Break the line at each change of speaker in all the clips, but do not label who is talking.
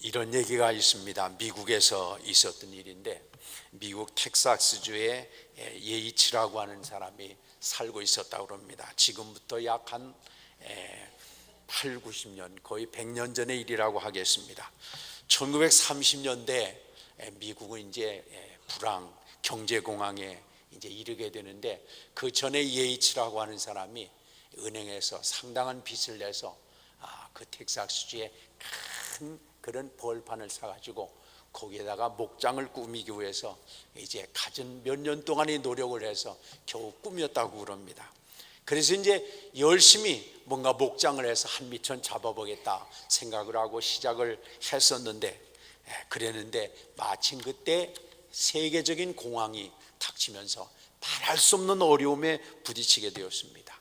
이런 얘기가 있습니다. 미국에서 있었던 일인데, 미국 텍사스주에 예이치라고 하는 사람이 살고 있었다고 합니다. 지금부터 약 한 8, 90년, 거의 100년 전의 일이라고 하겠습니다. 1930년대 미국은 이제 불황, 경제공황에 이제 이르게 되는데, 그 전에 예이치라고 하는 사람이 은행에서 상당한 빚을 내서 그 텍사스주에 큰 그런 벌판을 사가지고 거기에다가 목장을 꾸미기 위해서 이제 갖은 몇 년 동안의 노력을 해서 겨우 꾸몄다고 그럽니다. 그래서 이제 열심히 뭔가 목장을 해서 한 미천 잡아보겠다 생각을 하고 시작을 했었는데, 그랬는데 마침 그때 세계적인 공황이 닥치면서 말할 수 없는 어려움에 부딪히게 되었습니다.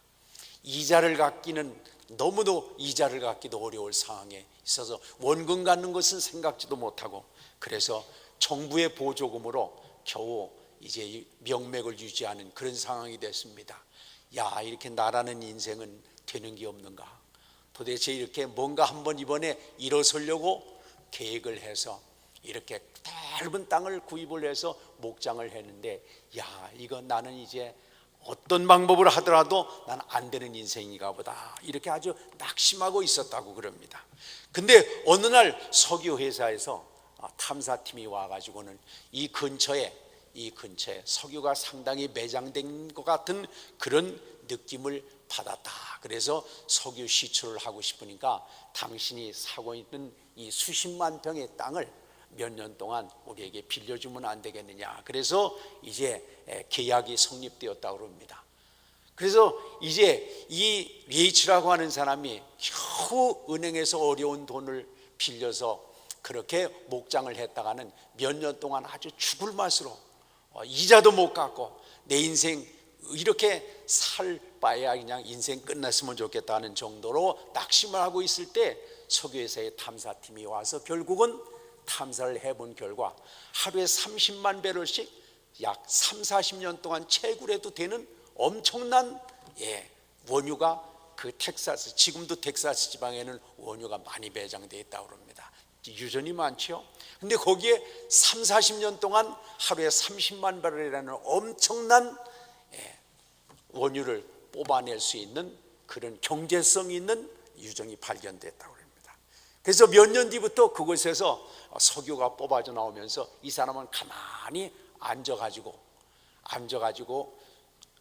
이자를 갚기는 너무도 이자를 갚기도 어려울 상황에 있어서 원금 갚는 것은 생각지도 못하고, 그래서 정부의 보조금으로 겨우 이제 명맥을 유지하는 그런 상황이 됐습니다. 야, 이렇게 나라는 인생은 되는 게 없는가? 도대체 이렇게 뭔가 한번 이번에 일어서려고 계획을 해서 이렇게 넓은 땅을 구입을 해서 목장을 했는데, 야, 이거 나는 이제 어떤 방법을 하더라도 나는 안 되는 인생인가 보다, 이렇게 아주 낙심하고 있었다고 그럽니다. 근데 어느 날 석유 회사에서 탐사팀이 와가지고는 이 근처에 석유가 상당히 매장된 것 같은 그런 느낌을 받았다. 그래서 석유 시출을 하고 싶으니까 당신이 사고 있는 이 수십만 평의 땅을 몇 년 동안 우리에게 빌려주면 안 되겠느냐. 그래서 이제 계약이 성립되었다고 합니다. 그래서 이제 이 예이치라고 하는 사람이 겨우 은행에서 어려운 돈을 빌려서 그렇게 목장을 했다가는 몇 년 동안 아주 죽을 맛으로 이자도 못 갚고 내 인생 이렇게 살 바에야 그냥 인생 끝났으면 좋겠다 하는 정도로 낙심을 하고 있을 때 석유회사의 탐사팀이 와서 결국은 탐사를 해본 결과 하루에 30만 배럴씩 약 3, 40년 동안 채굴해도 되는 엄청난 원유가 그 텍사스, 지금도 텍사스 지방에는 원유가 많이 배장되어 있다고 합니다. 유전이 많죠. 근데 거기에 3, 40년 동안 하루에 30만 배럴이라는 엄청난 원유를 뽑아낼 수 있는 그런 경제성 있는 유정이 발견됐다고 합니다. 그래서 몇 년 뒤부터 그곳에서 석유가 뽑아져 나오면서 이 사람은 가만히 앉아가지고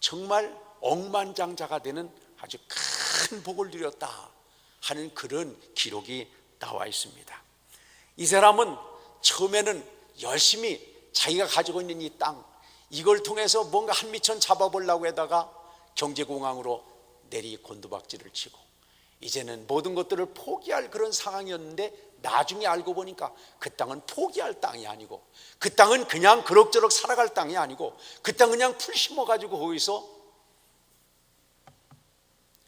정말 억만장자가 되는 아주 큰 복을 누렸다 하는 그런 기록이 나와 있습니다. 이 사람은 처음에는 열심히 자기가 가지고 있는 이 땅, 이걸 통해서 뭔가 한 미천 잡아보려고 하다가 경제공황으로 내리 곤두박질을 치고 이제는 모든 것들을 포기할 그런 상황이었는데, 나중에 알고 보니까 그 땅은 포기할 땅이 아니고, 그 땅은 그냥 그럭저럭 살아갈 땅이 아니고, 그 땅은 그냥 풀 심어가지고 거기서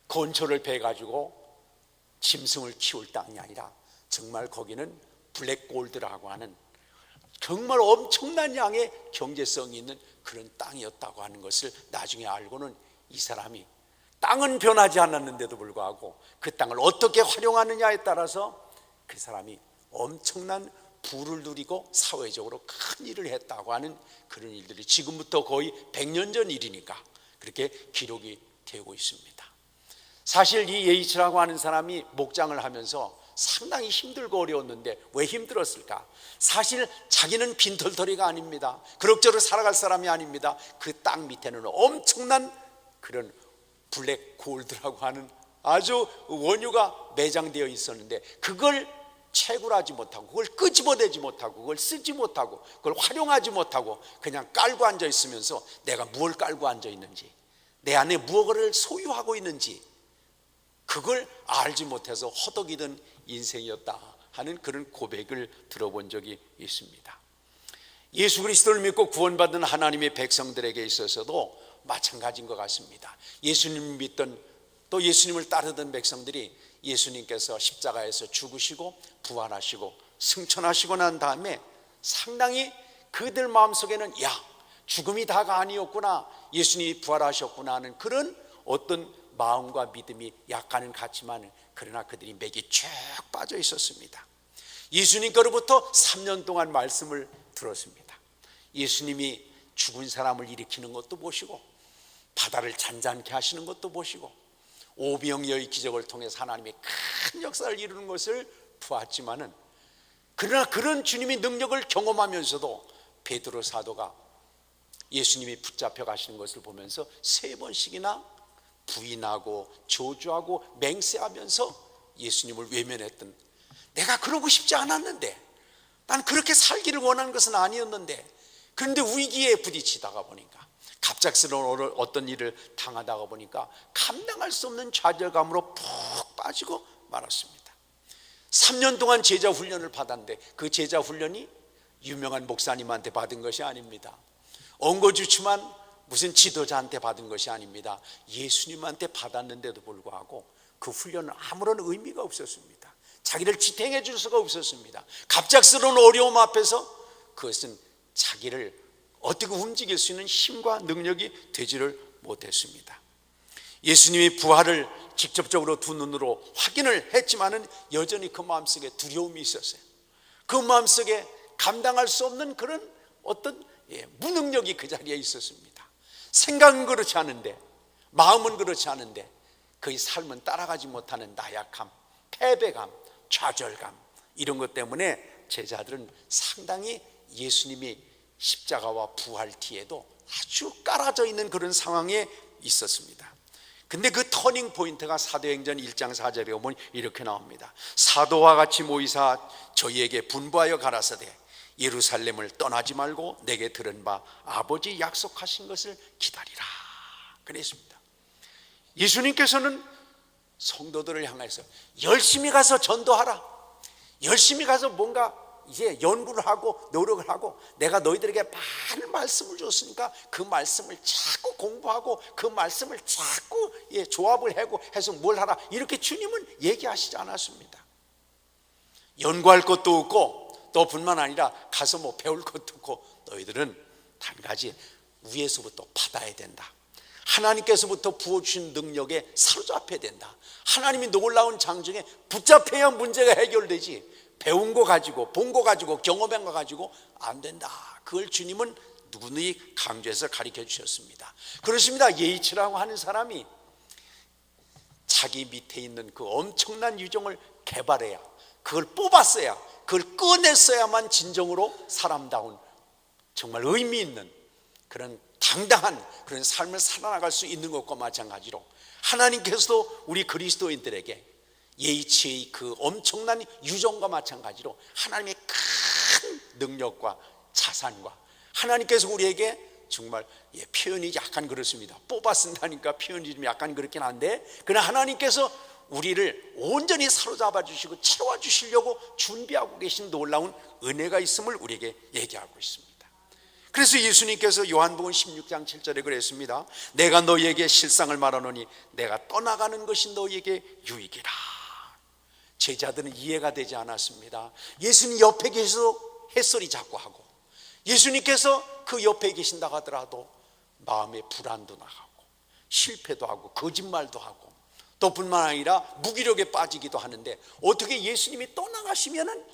건초를 베가지고 짐승을 키울 땅이 아니라 정말 거기는 블랙골드라고 하는 정말 엄청난 양의 경제성이 있는 그런 땅이었다고 하는 것을 나중에 알고는 이 사람이 땅은 변하지 않았는데도 불구하고 그 땅을 어떻게 활용하느냐에 따라서 그 사람이 엄청난 부를 누리고 사회적으로 큰 일을 했다고 하는 그런 일들이 지금부터 거의 100년 전 일이니까 그렇게 기록이 되고 있습니다. 사실 이 예이치라고 하는 사람이 목장을 하면서 상당히 힘들고 어려웠는데 왜 힘들었을까? 사실 자기는 빈털터리가 아닙니다. 그럭저럭 살아갈 사람이 아닙니다. 그 땅 밑에는 엄청난 그런 블랙 골드라고 하는 아주 원유가 매장되어 있었는데, 그걸 채굴하지 못하고, 그걸 끄집어내지 못하고, 그걸 쓰지 못하고, 그걸 활용하지 못하고 그냥 깔고 앉아 있으면서 내가 무엇을 깔고 앉아 있는지, 내 안에 무엇을 소유하고 있는지 그걸 알지 못해서 허덕이던 인생이었다 하는 그런 고백을 들어본 적이 있습니다. 예수 그리스도를 믿고 구원받은 하나님의 백성들에게 있어서도 마찬가지인 것 같습니다. 예수님을 믿던, 또 예수님을 따르던 백성들이 예수님께서 십자가에서 죽으시고 부활하시고 승천하시고 난 다음에 상당히 그들 마음속에는 야, 죽음이 다가 아니었구나, 예수님이 부활하셨구나 하는 그런 어떤 마음과 믿음이 약간은 같지만, 그러나 그들이 맥이 쭉 빠져 있었습니다. 예수님께로부터 3년 동안 말씀을 들었습니다. 예수님이 죽은 사람을 일으키는 것도 보시고 바다를 잔잔케 하시는 것도 보시고 오병이어의 기적을 통해서 하나님의 큰 역사를 이루는 것을 보았지만은, 그러나 그런 주님의 능력을 경험하면서도 베드로 사도가 예수님이 붙잡혀 가시는 것을 보면서 3번씩이나 부인하고 저주하고 맹세하면서 예수님을 외면했던, 내가 그러고 싶지 않았는데, 난 그렇게 살기를 원하는 것은 아니었는데, 그런데 위기에 부딪히다가 보니까, 갑작스러운 어떤 일을 당하다가 보니까 감당할 수 없는 좌절감으로 푹 빠지고 말았습니다. 3년 동안 제자 훈련을 받았는데 그 제자 훈련이 유명한 목사님한테 받은 것이 아닙니다. 엉거주춤한 무슨 지도자한테 받은 것이 아닙니다. 예수님한테 받았는데도 불구하고 그 훈련은 아무런 의미가 없었습니다. 자기를 지탱해 줄 수가 없었습니다. 갑작스러운 어려움 앞에서 그것은 자기를 어떻게 움직일 수 있는 힘과 능력이 되지를 못했습니다. 예수님이 부활을 직접적으로 두 눈으로 확인을 했지만은 여전히 그 마음속에 두려움이 있었어요. 그 마음속에 감당할 수 없는 그런 어떤 무능력이 그 자리에 있었습니다. 생각은 그렇지 않은데, 마음은 그렇지 않은데, 그의 삶은 따라가지 못하는 나약함, 패배감, 좌절감, 이런 것 때문에 제자들은 상당히 예수님이 십자가와 부활 뒤에도 아주 깔아져 있는 그런 상황에 있었습니다. 근데 그 터닝 포인트가 사도행전 1장 4절에 보면 이렇게 나옵니다. 사도와 같이 모이사 저희에게 분부하여 가라사대 예루살렘을 떠나지 말고 내게 들은 바 아버지 약속하신 것을 기다리라 그랬습니다. 예수님께서는 성도들을 향해서 열심히 가서 전도하라, 열심히 가서 뭔가 이제 연구를 하고 노력을 하고, 내가 너희들에게 많은 말씀을 줬으니까 그 말씀을 자꾸 공부하고 그 말씀을 자꾸 조합을 하고 해서 뭘 하라, 이렇게 주님은 얘기하시지 않았습니다. 연구할 것도 없고 또 뿐만 아니라 가서 뭐 배울 것도 없고, 너희들은 단가지 위에서부터 받아야 된다. 하나님께서부터 부어주신 능력에 사로잡혀야 된다. 하나님이 놀라운 장중에 붙잡혀야 문제가 해결되지, 배운 거 가지고 본 거 가지고 경험한 거 가지고 안 된다. 그걸 주님은 누구누이 강조해서 가르쳐 주셨습니다. 그렇습니다. 예이치라고 하는 사람이 자기 밑에 있는 그 엄청난 유정을 개발해야, 그걸 뽑았어야, 그걸 꺼냈어야만 진정으로 사람다운 정말 의미 있는 그런 당당한 그런 삶을 살아나갈 수 있는 것과 마찬가지로, 하나님께서도 우리 그리스도인들에게 예이치의 그 엄청난 유정과 마찬가지로 하나님의 큰 능력과 자산과, 하나님께서 우리에게 정말 표현이 약간 그렇습니다. 뽑아 쓴다니까 표현이 좀 약간 그렇긴 한데, 그러나 하나님께서 우리를 온전히 사로잡아 주시고 채워 주시려고 준비하고 계신 놀라운 은혜가 있음을 우리에게 얘기하고 있습니다. 그래서 예수님께서 요한복음 16장 7절에 그랬습니다. 내가 너희에게 실상을 말하노니 내가 떠나가는 것이 너희에게 유익이라. 제자들은 이해가 되지 않았습니다. 예수님 옆에 계셔도 햇소리 자꾸 하고, 예수님께서 그 옆에 계신다고 하더라도 마음에 불안도 나가고 실패도 하고 거짓말도 하고 또 뿐만 아니라 무기력에 빠지기도 하는데, 어떻게 예수님이 떠나가시면은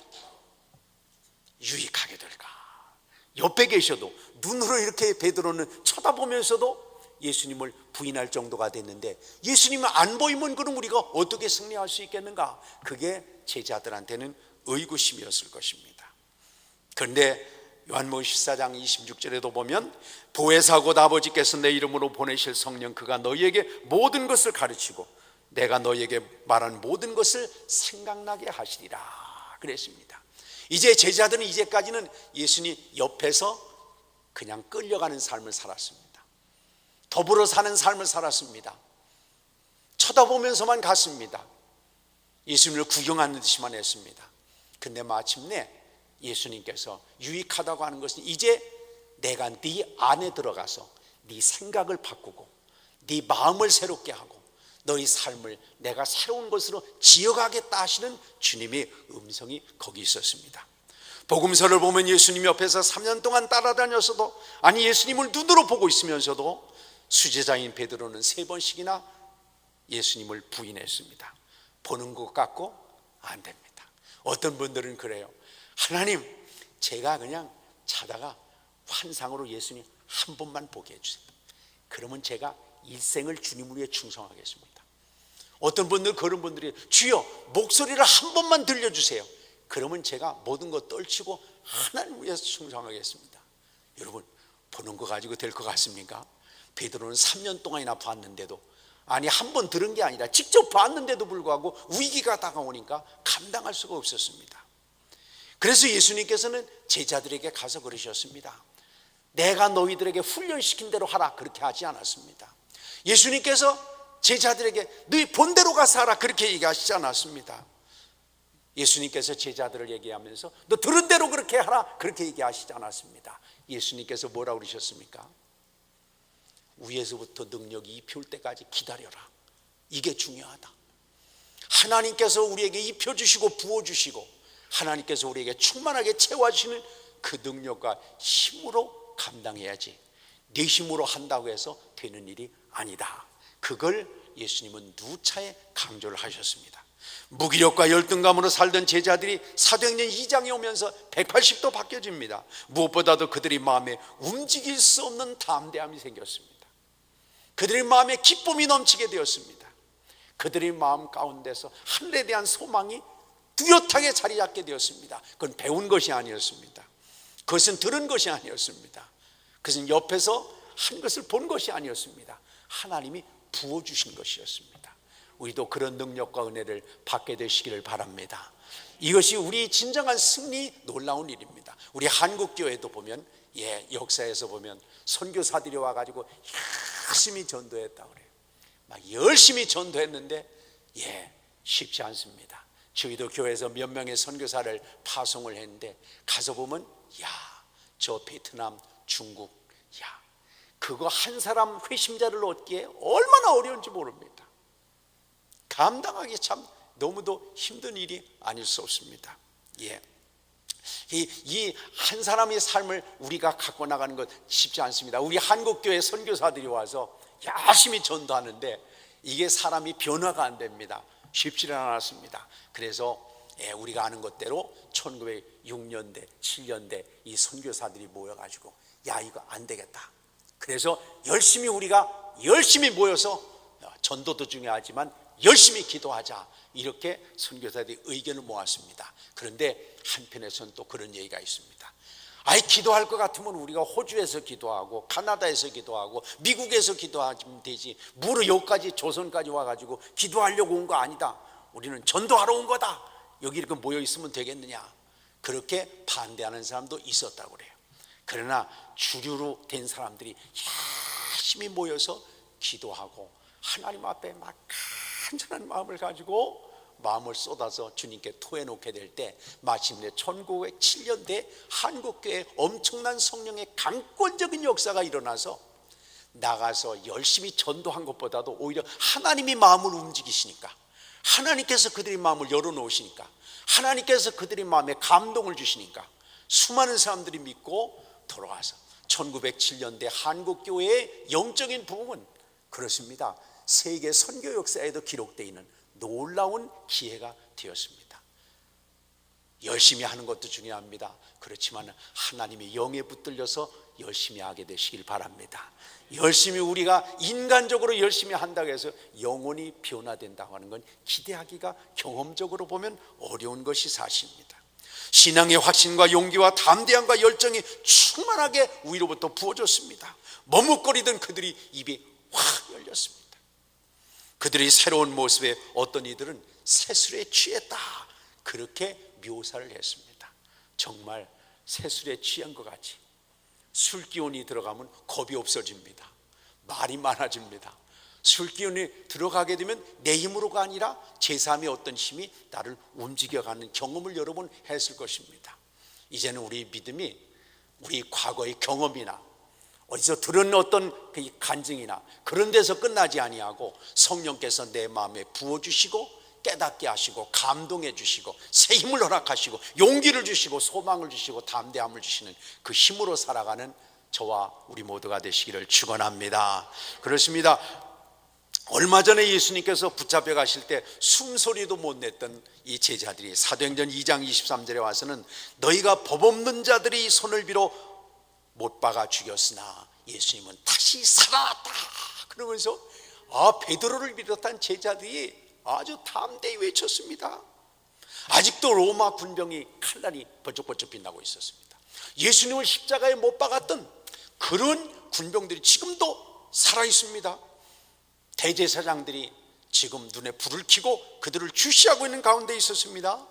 유익하게 될까? 옆에 계셔도 눈으로 이렇게 베드로는 쳐다보면서도 예수님을 부인할 정도가 됐는데, 예수님이 안 보이면 그럼 우리가 어떻게 승리할 수 있겠는가? 그게 제자들한테는 의구심이었을 것입니다. 그런데 요한복음 14장 26절에도 보면 보혜사 곧 아버지께서 내 이름으로 보내실 성령 그가 너희에게 모든 것을 가르치고 내가 너희에게 말한 모든 것을 생각나게 하시리라 그랬습니다. 이제 제자들은 이제까지는 예수님 옆에서 그냥 끌려가는 삶을 살았습니다. 더불어 사는 삶을 살았습니다. 쳐다보면서만 갔습니다. 예수님을 구경하는 듯이만 했습니다. 근데 마침내 예수님께서 유익하다고 하는 것은 이제 내가 네 안에 들어가서 네 생각을 바꾸고 네 마음을 새롭게 하고 너희 삶을 내가 새로운 것으로 지어가겠다 하시는 주님의 음성이 거기 있었습니다. 복음서를 보면 예수님 옆에서 3년 동안 따라다녔어도, 아니 예수님을 눈으로 보고 있으면서도 수제자인 베드로는 3번씩이나 예수님을 부인했습니다. 보는 것 같고 안 됩니다. 어떤 분들은 그래요. 하나님, 제가 그냥 자다가 환상으로 예수님 한 번만 보게 해주세요. 그러면 제가 일생을 주님을 위해 충성하겠습니다. 어떤 분들, 그런 분들이 주여 목소리를 한 번만 들려주세요. 그러면 제가 모든 것 떨치고 하나님 위해서 충성하겠습니다. 여러분, 보는 거 가지고 될 것 같습니까? 베드로는 3년 동안이나 봤는데도, 아니 한 번 들은 게 아니라 직접 봤는데도 불구하고 위기가 다가오니까 감당할 수가 없었습니다. 그래서 예수님께서는 제자들에게 가서 그러셨습니다. 내가 너희들에게 훈련시킨 대로 하라, 그렇게 하지 않았습니다. 예수님께서 제자들에게 너희 본대로 가서 하라, 그렇게 얘기하시지 않았습니다. 예수님께서 제자들을 얘기하면서 너 들은 대로 그렇게 하라, 그렇게 얘기하시지 않았습니다. 예수님께서 뭐라고 그러셨습니까? 위에서부터 능력이 입혀올 때까지 기다려라. 이게 중요하다. 하나님께서 우리에게 입혀주시고 부어주시고 하나님께서 우리에게 충만하게 채워주시는 그 능력과 힘으로 감당해야지, 내 힘으로 한다고 해서 되는 일이 아니다. 그걸 예수님은 누차에 강조를 하셨습니다. 무기력과 열등감으로 살던 제자들이 사도행전 2장에 오면서 180도 바뀌어집니다. 무엇보다도 그들의 마음에 움직일 수 없는 담대함이 생겼습니다. 그들의 마음에 기쁨이 넘치게 되었습니다. 그들의 마음 가운데서 하늘에 대한 소망이 뚜렷하게 자리 잡게 되었습니다. 그건 배운 것이 아니었습니다. 그것은 들은 것이 아니었습니다. 그것은 옆에서 한 것을 본 것이 아니었습니다. 하나님이 부어주신 것이었습니다. 우리도 그런 능력과 은혜를 받게 되시기를 바랍니다. 이것이 우리 진정한 승리, 놀라운 일입니다. 우리 한국교회도 보면, 역사에서 보면 선교사들이 와가지고 열심히 전도했다고 그래요. 막 열심히 전도했는데 쉽지 않습니다. 저희도 교회에서 몇 명의 선교사를 파송을 했는데 가서 보면 저 베트남, 중국, 그거 한 사람 회심자를 얻기에 얼마나 어려운지 모릅니다. 감당하기 참 너무도 힘든 일이 아닐 수 없습니다. 이 한 사람의 삶을 우리가 갖고 나가는 것 쉽지 않습니다. 우리 한국교회 선교사들이 와서 열심히 전도하는데 이게 사람이 변화가 안 됩니다. 쉽지는 않았습니다. 그래서 우리가 아는 것대로 1906년대, 7년대 이 선교사들이 모여가지고 이거 안 되겠다. 그래서 우리가 열심히 모여서 전도도 중요하지만 열심히 기도하자, 이렇게 선교사들이 의견을 모았습니다. 그런데 한편에서는 또 그런 얘기가 있습니다. 기도할 것 같으면 우리가 호주에서 기도하고 카나다에서 기도하고 미국에서 기도하면 되지, 무려 여기까지 조선까지 와가지고 기도하려고 온 거 아니다. 우리는 전도하러 온 거다. 여기 이렇게 모여 있으면 되겠느냐. 그렇게 반대하는 사람도 있었다고 그래요. 그러나 주류로 된 사람들이 열심히 모여서 기도하고 하나님 앞에 막 간절한 마음을 가지고 마음을 쏟아서 주님께 토해놓게 될 때 마침내 1907년대 한국교회에 엄청난 성령의 강권적인 역사가 일어나서 나가서 열심히 전도한 것보다도 오히려 하나님이 마음을 움직이시니까, 하나님께서 그들의 마음을 열어놓으시니까, 하나님께서 그들의 마음에 감동을 주시니까 수많은 사람들이 믿고 돌아와서 1907년대 한국교회의 영적인 부흥은 그렇습니다. 세계 선교 역사에도 기록되어 있는 놀라운 기회가 되었습니다. 열심히 하는 것도 중요합니다. 그렇지만 하나님의 영에 붙들려서 열심히 하게 되시길 바랍니다. 열심히 우리가 인간적으로 열심히 한다고 해서 영혼이 변화된다고 하는 건 기대하기가 경험적으로 보면 어려운 것이 사실입니다. 신앙의 확신과 용기와 담대함과 열정이 충만하게 위로부터 부어졌습니다. 머뭇거리던 그들이 입이 확 열렸습니다. 그들의 새로운 모습에 어떤 이들은 새술에 취했다, 그렇게 묘사를 했습니다. 정말 새술에 취한 것 같이 술 기운이 들어가면 겁이 없어집니다. 말이 많아집니다. 술 기운이 들어가게 되면 내 힘으로가 아니라 제3의 어떤 힘이 나를 움직여가는 경험을 여러 번 했을 것입니다. 이제는 우리 믿음이 우리 과거의 경험이나 어디서 들은 어떤 간증이나 그런 데서 끝나지 아니하고 성령께서 내 마음에 부어주시고 깨닫게 하시고 감동해 주시고 새 힘을 허락하시고 용기를 주시고 소망을 주시고 담대함을 주시는 그 힘으로 살아가는 저와 우리 모두가 되시기를 축원합니다. 그렇습니다. 얼마 전에 예수님께서 붙잡혀 가실 때 숨소리도 못 냈던 이 제자들이 사도행전 2장 23절에 와서는 너희가 법 없는 자들이 손을 빌어 못 박아 죽였으나 예수님은 다시 살아났다 그러면서 베드로를 비롯한 제자들이 아주 담대히 외쳤습니다. 아직도 로마 군병이 칼날이 번쩍번쩍 빛나고 있었습니다. 예수님을 십자가에 못 박았던 그런 군병들이 지금도 살아 있습니다. 대제사장들이 지금 눈에 불을 켜고 그들을 주시하고 있는 가운데 있었습니다.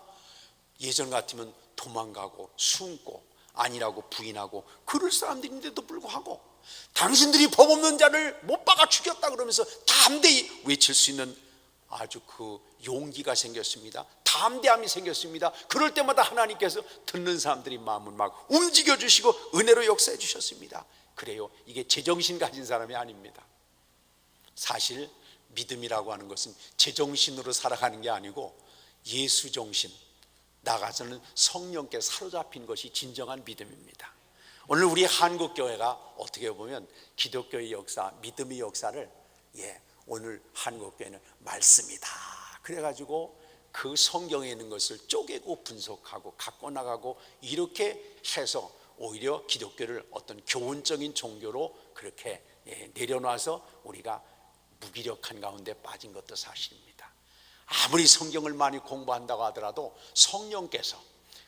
예전 같으면 도망가고 숨고 아니라고 부인하고 그럴 사람들인데도 불구하고 당신들이 법 없는 자를 못 박아 죽였다 그러면서 담대히 외칠 수 있는 아주 그 용기가 생겼습니다. 담대함이 생겼습니다. 그럴 때마다 하나님께서 듣는 사람들이 마음을 막 움직여 주시고 은혜로 역사해 주셨습니다. 그래요, 이게 제정신 가진 사람이 아닙니다. 사실 믿음이라고 하는 것은 제정신으로 살아가는 게 아니고 예수정신, 나가서는 성령께 사로잡힌 것이 진정한 믿음입니다. 오늘 우리 한국교회가 어떻게 보면 기독교의 역사, 믿음의 역사를 오늘 한국교회는 말씀이다 그래가지고 그 성경에 있는 것을 쪼개고 분석하고 갖고 나가고 이렇게 해서 오히려 기독교를 어떤 교훈적인 종교로 그렇게 내려놔서 우리가 무기력한 가운데 빠진 것도 사실입니다. 아무리 성경을 많이 공부한다고 하더라도 성령께서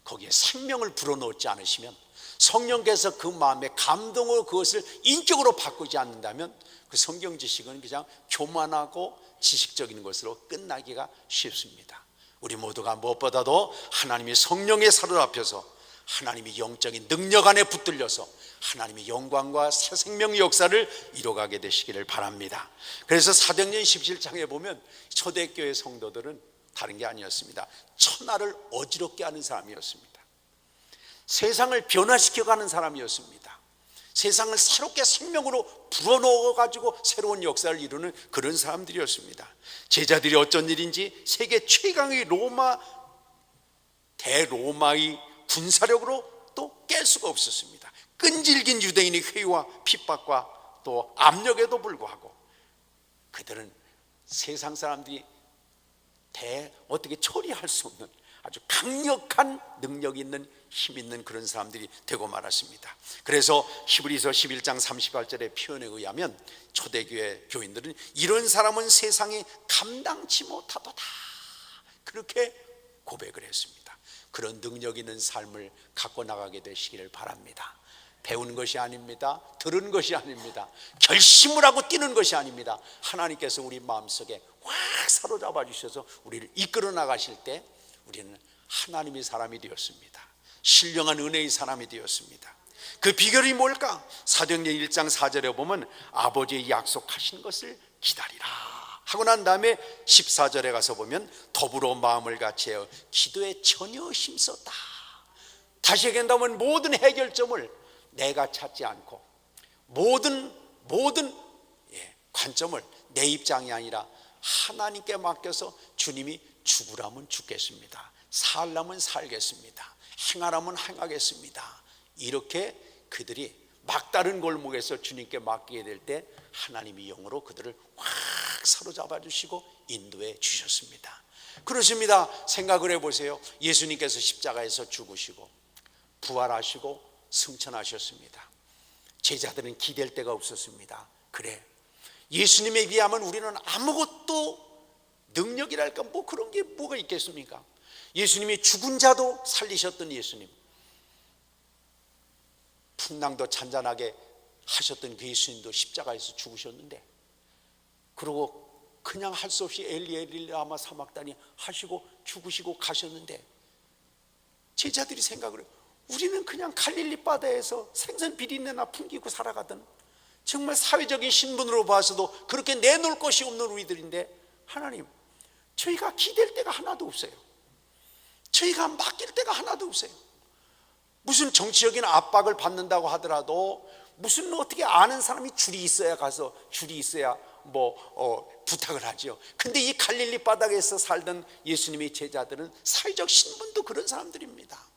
거기에 생명을 불어넣지 않으시면, 성령께서 그 마음의 감동으로 그것을 인격으로 바꾸지 않는다면 그 성경 지식은 그냥 교만하고 지식적인 것으로 끝나기가 쉽습니다. 우리 모두가 무엇보다도 하나님의 성령에 사로잡혀서 하나님의 영적인 능력 안에 붙들려서 하나님의 영광과 새 생명의 역사를 이뤄가게 되시기를 바랍니다. 그래서 사도행전 17장에 보면 초대교회 성도들은 다른 게 아니었습니다. 천하를 어지럽게 하는 사람이었습니다. 세상을 변화시켜가는 사람이었습니다. 세상을 새롭게 생명으로 불어넣어가지고 새로운 역사를 이루는 그런 사람들이었습니다. 제자들이 어쩐 일인지 세계 최강의 대로마의 군사력으로 또 깰 수가 없었습니다. 끈질긴 유대인의 회유와 핍박과 또 압력에도 불구하고 그들은 세상 사람들이 어떻게 처리할 수 없는 아주 강력한 능력 있는 힘 있는 그런 사람들이 되고 말았습니다. 그래서 히브리서 11장 38절의 표현에 의하면 초대교회 교인들은 이런 사람은 세상에 감당치 못하도다 그렇게 고백을 했습니다. 그런 능력 있는 삶을 갖고 나가게 되시기를 바랍니다. 배우는 것이 아닙니다. 들은 것이 아닙니다. 결심을 하고 뛰는 것이 아닙니다. 하나님께서 우리 마음속에 확 사로잡아 주셔서 우리를 이끌어 나가실 때 우리는 하나님의 사람이 되었습니다. 신령한 은혜의 사람이 되었습니다. 그 비결이 뭘까? 사도행전 1장 4절에 보면 아버지의 약속하신 것을 기다리라 하고 난 다음에 14절에 가서 보면 더불어 마음을 같이하여 기도에 전혀 힘썼다. 다시 얘기한다면 모든 해결점을 내가 찾지 않고 모든 관점을 내 입장이 아니라 하나님께 맡겨서 주님이 죽으라면 죽겠습니다. 살라면 살겠습니다. 행하라면 행하겠습니다. 이렇게 그들이 막다른 골목에서 주님께 맡기게 될 때 하나님이 영으로 그들을 확 사로잡아 주시고 인도해 주셨습니다. 그렇습니다. 생각을 해보세요. 예수님께서 십자가에서 죽으시고 부활하시고 승천하셨습니다. 제자들은 기댈 데가 없었습니다. 그래, 예수님에 비하면 우리는 아무것도 능력이랄까 뭐 그런 게 뭐가 있겠습니까? 예수님이 죽은 자도 살리셨던 예수님, 풍랑도 잔잔하게 하셨던 그 예수님도 십자가에서 죽으셨는데, 그리고 그냥 할 수 없이 엘리 엘리 라마 사막다니 하시고 죽으시고 가셨는데, 제자들이 생각을 해요. 우리는 그냥 갈릴리 바다에서 생선 비린내나 풍기고 살아가던 정말 사회적인 신분으로 봐서도 그렇게 내놓을 것이 없는 우리들인데, 하나님, 저희가 기댈 데가 하나도 없어요. 저희가 맡길 데가 하나도 없어요. 무슨 정치적인 압박을 받는다고 하더라도 무슨 어떻게 아는 사람이 줄이 있어야 가서 줄이 있어야 부탁을 하죠. 근데 이 갈릴리 바닥에서 살던 예수님의 제자들은 사회적 신분도 그런 사람들입니다.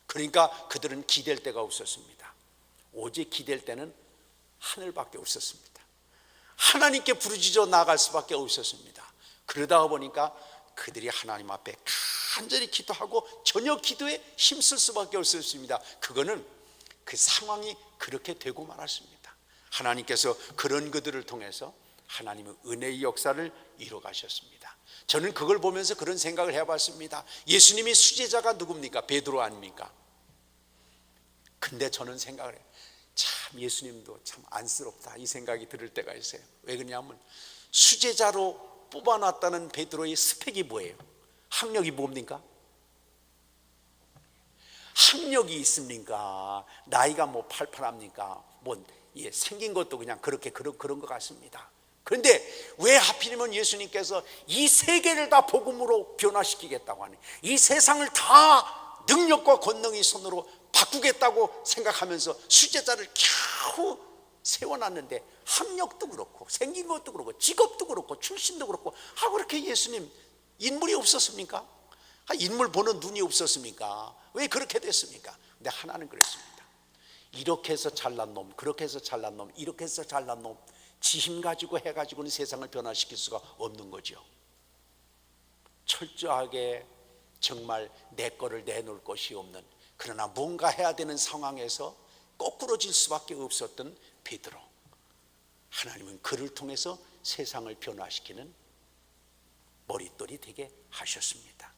그러니까 그들은 기댈 데가 없었습니다. 오직 기댈 데는 하늘밖에 없었습니다. 하나님께 부르짖어 나갈 수밖에 없었습니다. 그러다 보니까 그들이 하나님 앞에 간절히 기도하고 저녁 기도에 힘쓸 수밖에 없었습니다. 그거는 그 상황이 그렇게 되고 말았습니다. 하나님께서 그런 그들을 통해서 하나님의 은혜의 역사를 이뤄 가셨습니다. 저는 그걸 보면서 그런 생각을 해봤습니다. 예수님이 수제자가 누굽니까? 베드로 아닙니까? 근데 저는 생각을 해요. 참 예수님도 참 안쓰럽다 이 생각이 들을 때가 있어요. 왜 그러냐면 수제자로 뽑아놨다는 베드로의 스펙이 뭐예요? 학력이 뭡니까? 학력이 있습니까? 나이가 뭐 팔팔합니까? 뭐 생긴 것도 그냥 그렇게 그런 것 같습니다. 그런데 왜 하필이면 예수님께서 이 세계를 다 복음으로 변화시키겠다고 하니, 이 세상을 다 능력과 권능의 손으로 바꾸겠다고 생각하면서 수제자를 겨우 세워놨는데 학력도 그렇고 생긴 것도 그렇고 직업도 그렇고 출신도 그렇고 그렇게 예수님 인물이 없었습니까? 인물 보는 눈이 없었습니까? 왜 그렇게 됐습니까? 근데 하나는 그랬습니다. 이렇게 해서 잘난 놈, 그렇게 해서 잘난 놈, 이렇게 해서 잘난 놈, 지힘 가지고 해가지고는 세상을 변화시킬 수가 없는 거죠. 철저하게 정말 내 거를 내놓을 것이 없는, 그러나 뭔가 해야 되는 상황에서 거꾸러질 수밖에 없었던 베드로, 하나님은 그를 통해서 세상을 변화시키는 머릿돌이 되게 하셨습니다.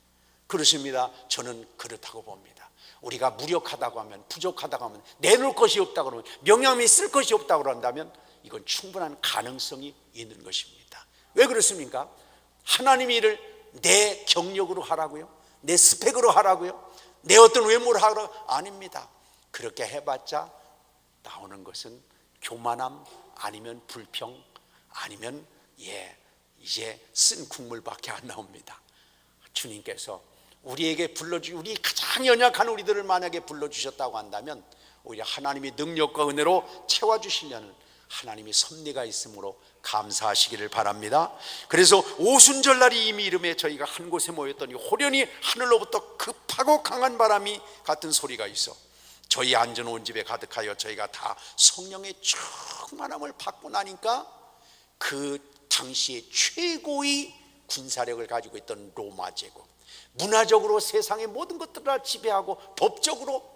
그렇습니다. 저는 그렇다고 봅니다. 우리가 무력하다고 하면, 부족하다고 하면, 내놓을 것이 없다고 하면, 명함이 쓸 것이 없다고 한다면 이건 충분한 가능성이 있는 것입니다. 왜 그렇습니까? 하나님이 이를 내 경력으로 하라고요? 내 스펙으로 하라고요? 내 어떤 외모로 하라고? 아닙니다. 그렇게 해봤자 나오는 것은 교만함, 아니면 불평, 아니면 이제 쓴 국물밖에 안 나옵니다. 주님께서 우리에게 우리 가장 연약한 우리들을 만약에 불러주셨다고 한다면 오히려 하나님의 능력과 은혜로 채워주시려는 하나님의 섭리가 있으므로 감사하시기를 바랍니다. 그래서 오순절날이 이미 이름에 저희가 한 곳에 모였더니 호련히 하늘로부터 급하고 강한 바람이 같은 소리가 있어 저희 앉은 온 집에 가득하여 저희가 다 성령의 충만함을 받고 나니까 그 당시에 최고의 군사력을 가지고 있던 로마 제국, 문화적으로 세상의 모든 것들을 다 지배하고 법적으로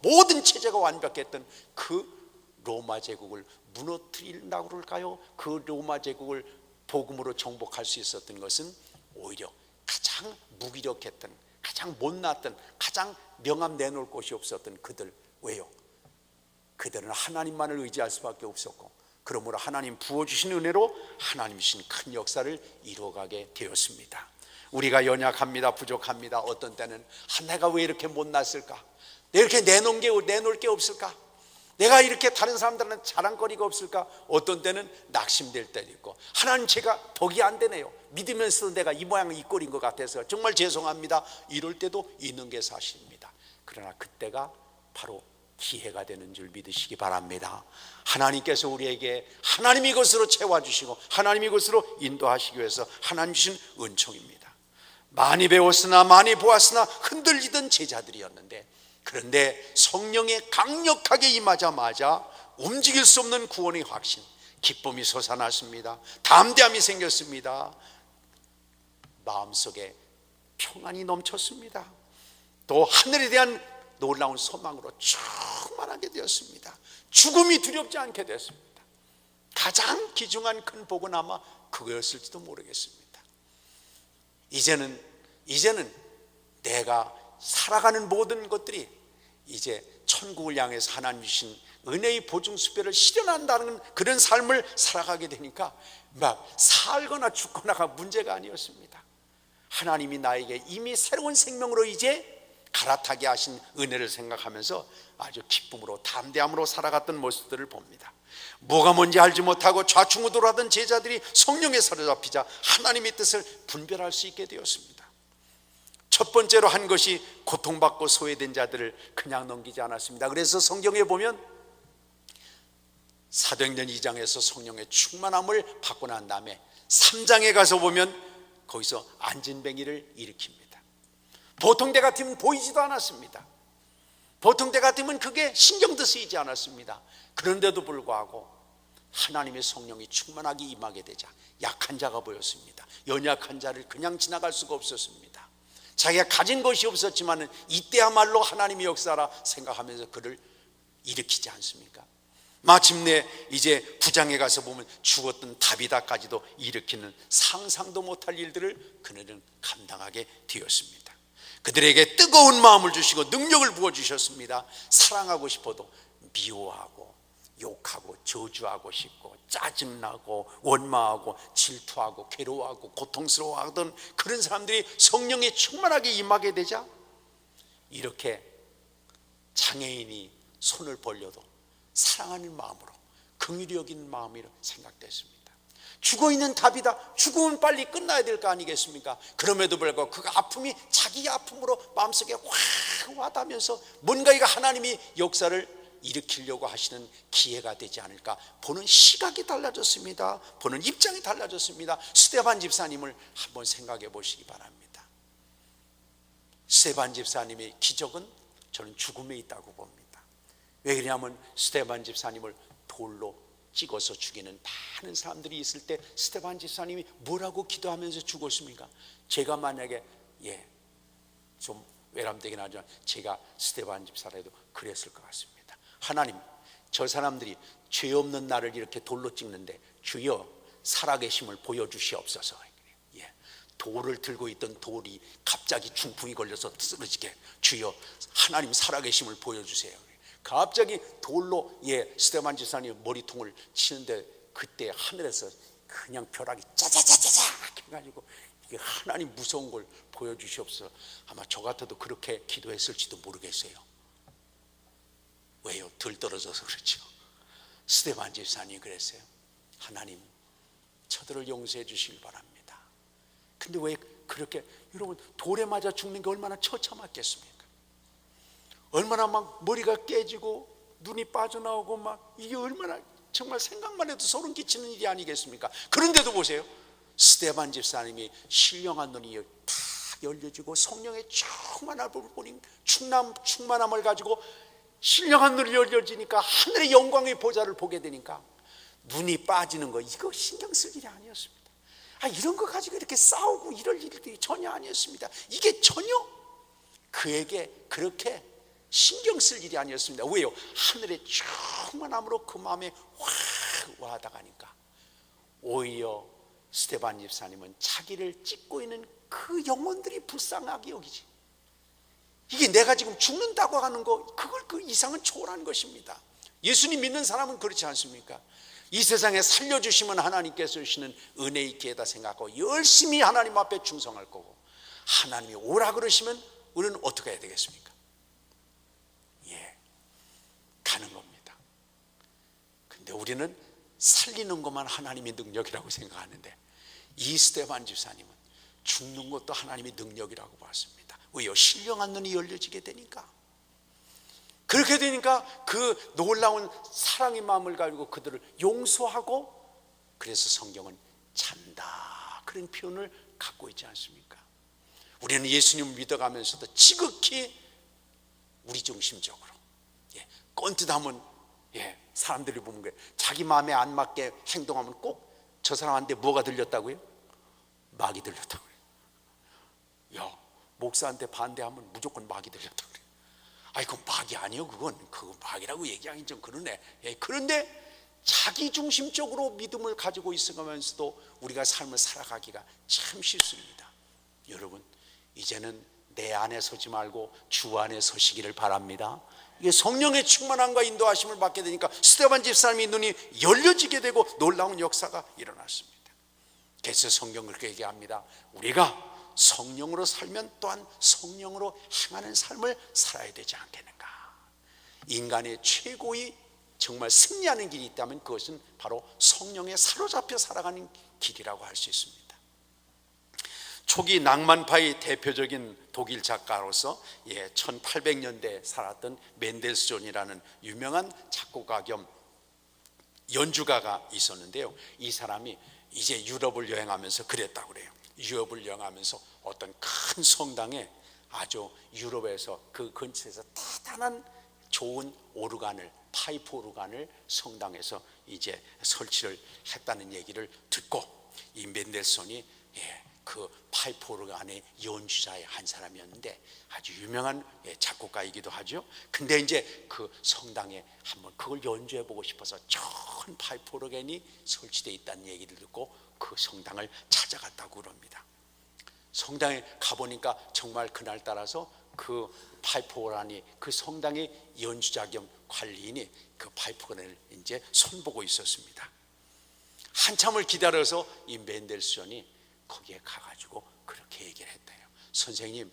모든 체제가 완벽했던 그 로마 제국을 무너뜨린다고 그럴까요? 그 로마 제국을 복음으로 정복할 수 있었던 것은 오히려 가장 무기력했던, 가장 못났던, 가장 명함 내놓을 곳이 없었던 그들. 왜요? 그들은 하나님만을 의지할 수밖에 없었고, 그러므로 하나님 부어주신 은혜로 하나님이신 큰 역사를 이루어가게 되었습니다. 우리가 연약합니다. 부족합니다. 어떤 때는 내가 왜 이렇게 못났을까? 내가 이렇게 내놓을 게 없을까? 내가 이렇게 다른 사람들한테 자랑거리가 없을까? 어떤 때는 낙심될 때도 있고, 하나님 제가 덕이 안 되네요. 믿으면서도 내가 이 모양 이 꼴인 것 같아서 정말 죄송합니다. 이럴 때도 있는 게 사실입니다. 그러나 그때가 바로 기회가 되는 줄 믿으시기 바랍니다. 하나님께서 우리에게 하나님이 것으로 채워주시고 하나님이 것으로 인도하시기 위해서 하나님 주신 은총입니다. 많이 배웠으나 많이 보았으나 흔들리던 제자들이었는데, 그런데 성령에 강력하게 임하자마자 움직일 수 없는 구원의 확신, 기쁨이 솟아났습니다. 담대함이 생겼습니다. 마음속에 평안이 넘쳤습니다. 또 하늘에 대한 놀라운 소망으로 충만하게 되었습니다. 죽음이 두렵지 않게 됐습니다. 가장 귀중한 큰 복은 아마 그거였을지도 모르겠습니다. 이제는 내가 살아가는 모든 것들이 이제 천국을 향해서 하나님 주신 은혜의 보증수배를 실현한다는 그런 삶을 살아가게 되니까 막 살거나 죽거나가 문제가 아니었습니다. 하나님이 나에게 이미 새로운 생명으로 이제 갈아타게 하신 은혜를 생각하면서 아주 기쁨으로 담대함으로 살아갔던 모습들을 봅니다. 뭐가 뭔지 알지 못하고 좌충우돌하던 제자들이 성령에 사로잡히자 하나님의 뜻을 분별할 수 있게 되었습니다. 첫 번째로 한 것이 고통받고 소외된 자들을 그냥 넘기지 않았습니다. 그래서 성경에 보면 사도행전 2장에서 성령의 충만함을 받고 난 다음에 3장에 가서 보면 거기서 안진뱅이를 일으킵니다. 보통 때 같으면 보이지도 않았습니다. 보통 때 같으면 그게 신경도 쓰이지 않았습니다. 그런데도 불구하고 하나님의 성령이 충만하게 임하게 되자 약한 자가 보였습니다. 연약한 자를 그냥 지나갈 수가 없었습니다. 자기가 가진 것이 없었지만 이때야말로 하나님의 역사라 생각하면서 그를 일으키지 않습니까? 마침내 이제 부장에 가서 보면 죽었던 다비다까지도 일으키는 상상도 못할 일들을 그들은 감당하게 되었습니다. 그들에게 뜨거운 마음을 주시고 능력을 부어주셨습니다. 사랑하고 싶어도 미워하고 욕하고 저주하고 싶고 짜증나고 원망하고 질투하고 괴로워하고 고통스러워하던 그런 사람들이 성령에 충만하게 임하게 되자 이렇게 장애인이 손을 벌려도 사랑하는 마음으로 긍휼히 여기는 마음이 생각됐습니다. 죽어있는 다비다, 죽으면 빨리 끝나야 될 거 아니겠습니까? 그럼에도 불구하고 그 아픔이 자기 아픔으로 마음속에 확 와닿으면서 뭔가 이거 하나님이 역사를 일으키려고 하시는 기회가 되지 않을까 보는 시각이 달라졌습니다. 보는 입장이 달라졌습니다. 스데반 집사님을 한번 생각해 보시기 바랍니다. 스데반 집사님의 기적은 저는 죽음에 있다고 봅니다. 왜 그러냐면 스데반 집사님을 돌로 찍어서 죽이는 많은 사람들이 있을 때 스데반 집사님이 뭐라고 기도하면서 죽었습니까? 제가 만약에 좀 외람되긴 하지만 제가 스데반 집사라도 그랬을 것 같습니다. 하나님, 저 사람들이 죄 없는 나를 이렇게 돌로 찍는데 주여 살아계심을 보여주시옵소서. 돌을 들고 있던 돌이 갑자기 중풍이 걸려서 쓰러지게 주여 하나님 살아계심을 보여주세요. 갑자기 돌로 스데반 집사님 머리통을 치는데 그때 하늘에서 그냥 벼락이 짜자자자자 해가지고 이게 하나님 무서운 걸 보여주시옵소서. 아마 저 같아도 그렇게 기도했을지도 모르겠어요. 왜요? 들떨어져서 그렇죠. 스데반 집사님이 그랬어요. 하나님, 저들을 용서해 주시길 바랍니다. 근데 왜 그렇게, 여러분, 돌에 맞아 죽는 게 얼마나 처참했겠습니까? 얼마나 막 머리가 깨지고 눈이 빠져나오고 막 이게 얼마나 정말 생각만 해도 소름 끼치는 일이 아니겠습니까? 그런데도 보세요. 스데반 집사님이 신령한 눈이 다 열려지고 성령의 충만함을 보니 충만함을 가지고 신령한 눈이 열려지니까 하늘의 영광의 보좌를 보게 되니까 눈이 빠지는 거 이거 신경 쓸 일이 아니었습니다. 이런 거 가지고 이렇게 싸우고 이럴 일들이 전혀 아니었습니다. 이게 전혀 그에게 그렇게 신경 쓸 일이 아니었습니다. 왜요? 하늘의 충만함으로 그 마음에 확 와닿으니까 오히려 스데반 집사님은 자기를 찍고 있는 그 영혼들이 불쌍하게 여기지. 이게 내가 지금 죽는다고 하는 거, 그걸 그 이상은 초월한 것입니다. 예수님 믿는 사람은 그렇지 않습니까? 이 세상에 살려주시면 하나님께서 주시는 은혜의 기회다 생각하고 열심히 하나님 앞에 충성할 거고, 하나님이 오라 그러시면 우리는 어떻게 해야 되겠습니까? 가는 겁니다. 근데 우리는 살리는 것만 하나님의 능력이라고 생각하는데 이 스데반 집사님은 죽는 것도 하나님의 능력이라고 봤습니다. 왜요? 신령한 눈이 열려지게 되니까. 그렇게 되니까 그 놀라운 사랑의 마음을 가지고 그들을 용서하고, 그래서 성경은 잔다 그런 표현을 갖고 있지 않습니까? 우리는 예수님을 믿어가면서도 지극히 우리 중심적으로 꼰뜨하면 사람들이 보는 거예요. 자기 마음에 안 맞게 행동하면 꼭 저 사람한테 뭐가 들렸다고요? 막이 들렸다고 그래요. 목사한테 반대하면 무조건 막이 들렸다고 그래요. 그건 막이 아니요. 그거 막이라고 얘기하긴 좀 그러네. 그런데 자기 중심적으로 믿음을 가지고 있으면서도 우리가 삶을 살아가기가 참 쉽습니다. 여러분, 이제는 내 안에 서지 말고 주 안에 서시기를 바랍니다. 이게 성령의 충만함과 인도하심을 받게 되니까 스데반 집사님의 눈이 열려지게 되고 놀라운 역사가 일어났습니다. 그래서 성경은 그렇게 얘기합니다. 우리가 성령으로 살면 또한 성령으로 행하는 삶을 살아야 되지 않겠는가. 인간의 최고의 정말 승리하는 길이 있다면 그것은 바로 성령에 사로잡혀 살아가는 길이라고 할 수 있습니다. 초기 낭만파의 대표적인 독일 작가로서 1800년대에 살았던 멘델스존이라는 유명한 작곡가 겸 연주가가 있었는데요. 이 사람이 이제 유럽을 여행하면서 그랬다고 그래요. 유럽을 여행하면서 어떤 큰 성당에 아주 유럽에서 그 근처에서 대단한 좋은 오르간을, 파이프 오르간을 성당에서 이제 설치를 했다는 얘기를 듣고, 이 멘델슨이 그 파이프 오르간의 연주자의 한 사람이었는데 아주 유명한 작곡가이기도 하죠. 근데 이제 그 성당에 한번 그걸 연주해 보고 싶어서 좋은 파이프 오르간이 설치되어 있다는 얘기를 듣고 그 성당을 찾아갔다고 그럽니다. 성당에 가보니까 정말 그날 따라서 그 파이프 오르간이 그 성당의 연주자 겸 관리인이 그 파이프 오르간을 이제 손보고 있었습니다. 한참을 기다려서 이 멘델슨이 거기에 가가지고 그렇게 얘기를 했대요. 선생님,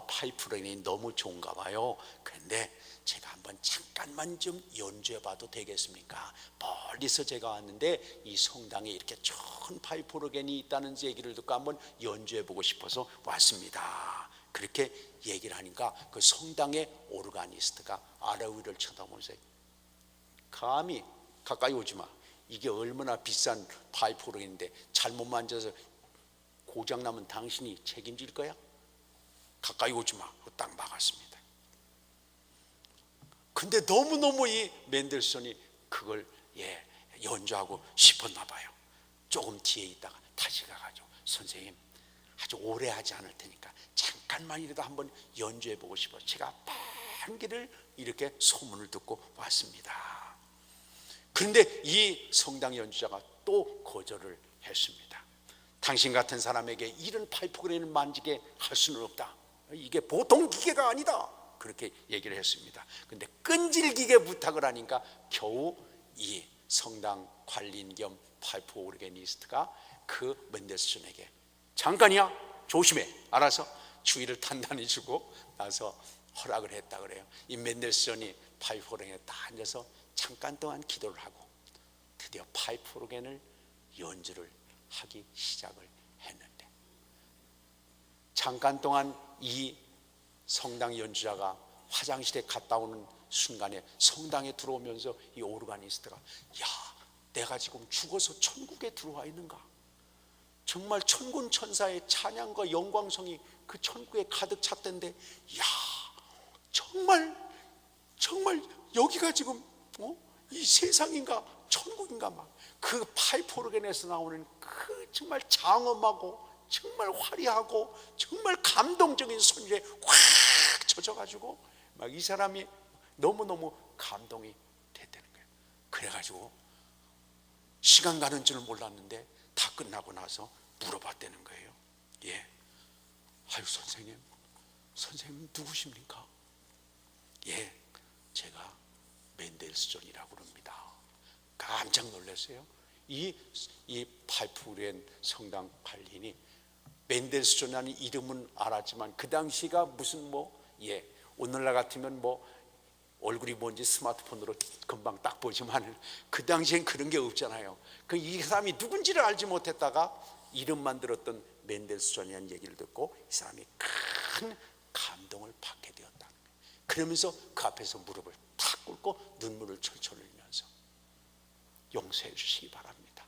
파이프 오르간이 너무 좋은가 봐요. 그런데 제가 한번 잠깐만 좀 연주해 봐도 되겠습니까? 멀리서 제가 왔는데 이 성당에 이렇게 좋은 파이프 오르간이 있다는 얘기를 듣고 한번 연주해 보고 싶어서 왔습니다. 그렇게 얘기를 하니까 그 성당의 오르가니스트가 아래 위를 쳐다보면서, 감히 가까이 오지 마. 이게 얼마나 비싼 파이프 오르간인데 잘못 만져서 고장나면 당신이 책임질 거야? 가까이 오지 마. 딱 막았습니다. 근데 너무너무 이 멘델슨이 그걸 연주하고 싶었나 봐요. 조금 뒤에 있다가 다시 가가지고, 선생님, 아주 오래 하지 않을 테니까 잠깐만이라도 한번 연주해 보고 싶어서 제가 먼 길을 이렇게 소문을 듣고 왔습니다. 그런데 이 성당 연주자가 또 거절을 했습니다. 당신 같은 사람에게 이런 파이프 오르간을 만지게 할 수는 없다. 이게 보통 기계가 아니다. 그렇게 얘기를 했습니다. 근데 끈질기게 부탁을 하니까 겨우 이 성당 관리인 겸 파이프 오르가니스트가 그 멘델슨에게, 잠깐이야, 조심해, 알아서 주의를 단단히 주고 나서 허락을 했다 그래요. 이 멘델슨이 파이프 오르간에 딱 앉아서 잠깐 동안 기도를 하고 드디어 파이프 오르간을 연주를 하기 시작을 했는데, 잠깐 동안 이 성당 연주자가 화장실에 갔다 오는 순간에 성당에 들어오면서 이 오르가니스트가, 야, 내가 지금 죽어서 천국에 들어와 있는가? 정말 천군 천사의 찬양과 영광성이 그 천국에 가득 찼던데, 야, 정말 여기가 지금 이 세상인가 천국인가, 막 그 파이프 오르간에서 나오는 그 정말 장엄하고 정말 화려하고 정말 감동적인 선율에 확 젖어가지고 막 이 사람이 너무너무 감동이 됐다는 거예요. 그래가지고 시간 가는 줄 몰랐는데 다 끝나고 나서 물어봤다는 거예요. 아유, 선생님 누구십니까? 제가 멘델슨이라고 그럽니다. 깜짝 놀랐어요. 이 파이프 오르간 성당 관리인이 멘델슨이라는 이름은 알았지만 그 당시가 무슨 오늘날 같으면 얼굴이 뭔지 스마트폰으로 금방 딱 보지만 그 당시엔 그런 게 없잖아요. 이 사람이 누군지를 알지 못했다가 이름만 들었던 멘델슨이라는 얘기를 듣고 이 사람이 큰 감동을 받게 되었다는 거예요. 그러면서 그 앞에서 무릎을 탁 꿇고 눈물을 철철 흘리면서, 용서해 주시기 바랍니다.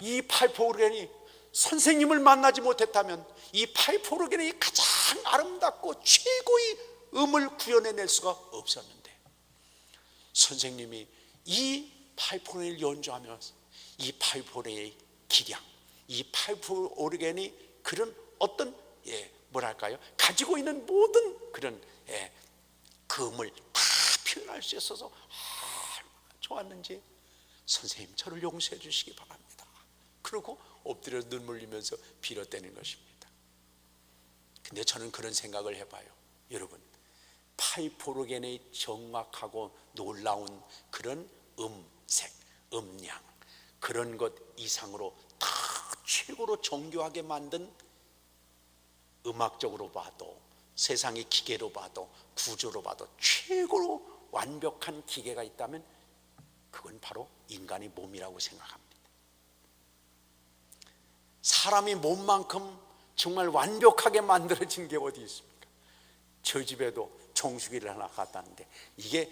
이 파이프 오르간이 선생님을 만나지 못했다면 이 파이프 오르간이 가장 아름답고 최고의 음을 구현해낼 수가 없었는데, 선생님이 이 파이프 오르간을 연주하면서 이 파이프 오르간의 기량, 이 파이프 오르간이 그런 어떤 가지고 있는 모든 그런 그 음을 다 표현할 수 있어서 좋았는지, 선생님 저를 용서해 주시기 바랍니다. 그러고 엎드려 눈물 흘리면서 빌었다는 것입니다. 근데 저는 그런 생각을 해봐요. 여러분, 파이프 오르간의 정확하고 놀라운 그런 음색, 음량, 그런 것 이상으로 다 최고로 정교하게 만든, 음악적으로 봐도 세상의 기계로 봐도 구조로 봐도 최고로 완벽한 기계가 있다면 그건 바로 인간의 몸이라고 생각합니다. 사람이 몸만큼 정말 완벽하게 만들어진 게 어디 있습니까? 저 집에도 정수기를 하나 갖다 놨는데 이게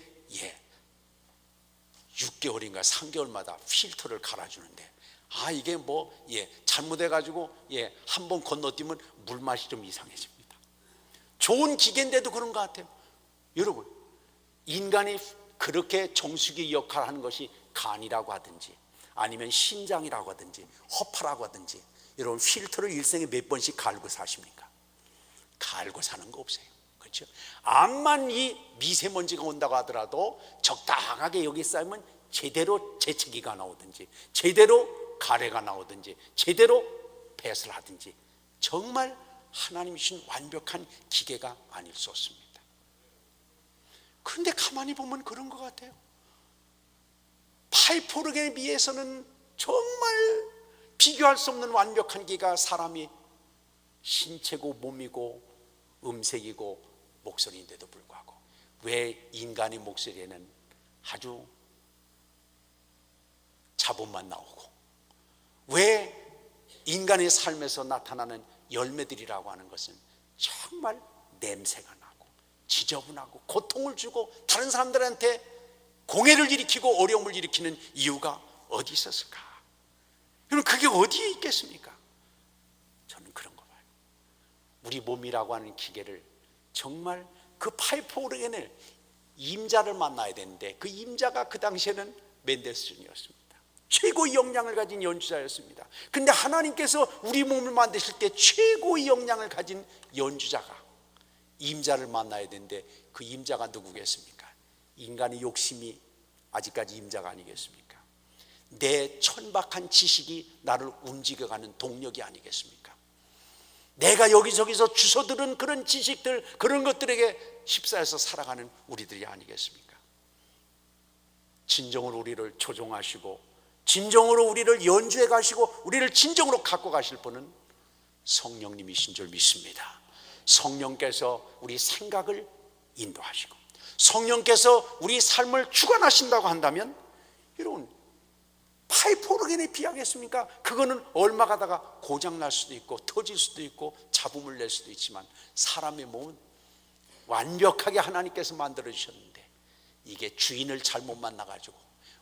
6개월인가 3개월마다 필터를 갈아주는데, 이게 잘못해가지고 한번 건너뛰면 물맛이 좀 이상해집니다. 좋은 기계인데도 그런 것 같아요. 여러분, 인간이 그렇게 정수기 역할을 하는 것이 간이라고 하든지 아니면 심장이라고 하든지 허파라고 하든지, 여러분 필터를 일생에 몇 번씩 갈고 사십니까? 갈고 사는 거 없어요. 그렇죠? 암만 이 미세먼지가 온다고 하더라도 적당하게 여기 쌓이면 제대로 재채기가 나오든지 제대로 가래가 나오든지 제대로 배설을 하든지, 정말 하나님이 주신 완벽한 기계가 아닐 수 없습니다. 그런데 가만히 보면 그런 것 같아요. 파이프 오르간에 비해서는 정말 비교할 수 없는 완벽한 기가 사람이 신체고 몸이고 음색이고 목소리인데도 불구하고 왜 인간의 목소리에는 아주 자본만 나오고, 왜 인간의 삶에서 나타나는 열매들이라고 하는 것은 정말 냄새가 나고 지저분하고 고통을 주고 다른 사람들한테 공해를 일으키고 어려움을 일으키는 이유가 어디 있었을까? 여러분, 그게 어디에 있겠습니까? 저는 그런 거 봐요. 우리 몸이라고 하는 기계를 정말 그 파이프 오르간을 임자를 만나야 되는데, 그 임자가 그 당시에는 멘델스존이었습니다. 최고의 역량을 가진 연주자였습니다. 그런데 하나님께서 우리 몸을 만드실 때 최고의 역량을 가진 연주자가 임자를 만나야 되는데, 그 임자가 누구겠습니까? 인간의 욕심이 아직까지 임자가 아니겠습니까? 내 천박한 지식이 나를 움직여가는 동력이 아니겠습니까? 내가 여기저기서 주워들은 그런 지식들, 그런 것들에게 휩싸여서 살아가는 우리들이 아니겠습니까? 진정으로 우리를 조종하시고 진정으로 우리를 연주해 가시고 우리를 진정으로 갖고 가실 분은 성령님이신 줄 믿습니다. 성령께서 우리 생각을 인도하시고 성령께서 우리 삶을 주관하신다고 한다면, 여러분, 파이프 오르간에 비하겠습니까? 그거는 얼마 가다가 고장 날 수도 있고 터질 수도 있고 잡음을 낼 수도 있지만, 사람의 몸은 완벽하게 하나님께서 만들어 주셨는데 이게 주인을 잘못 만나가지고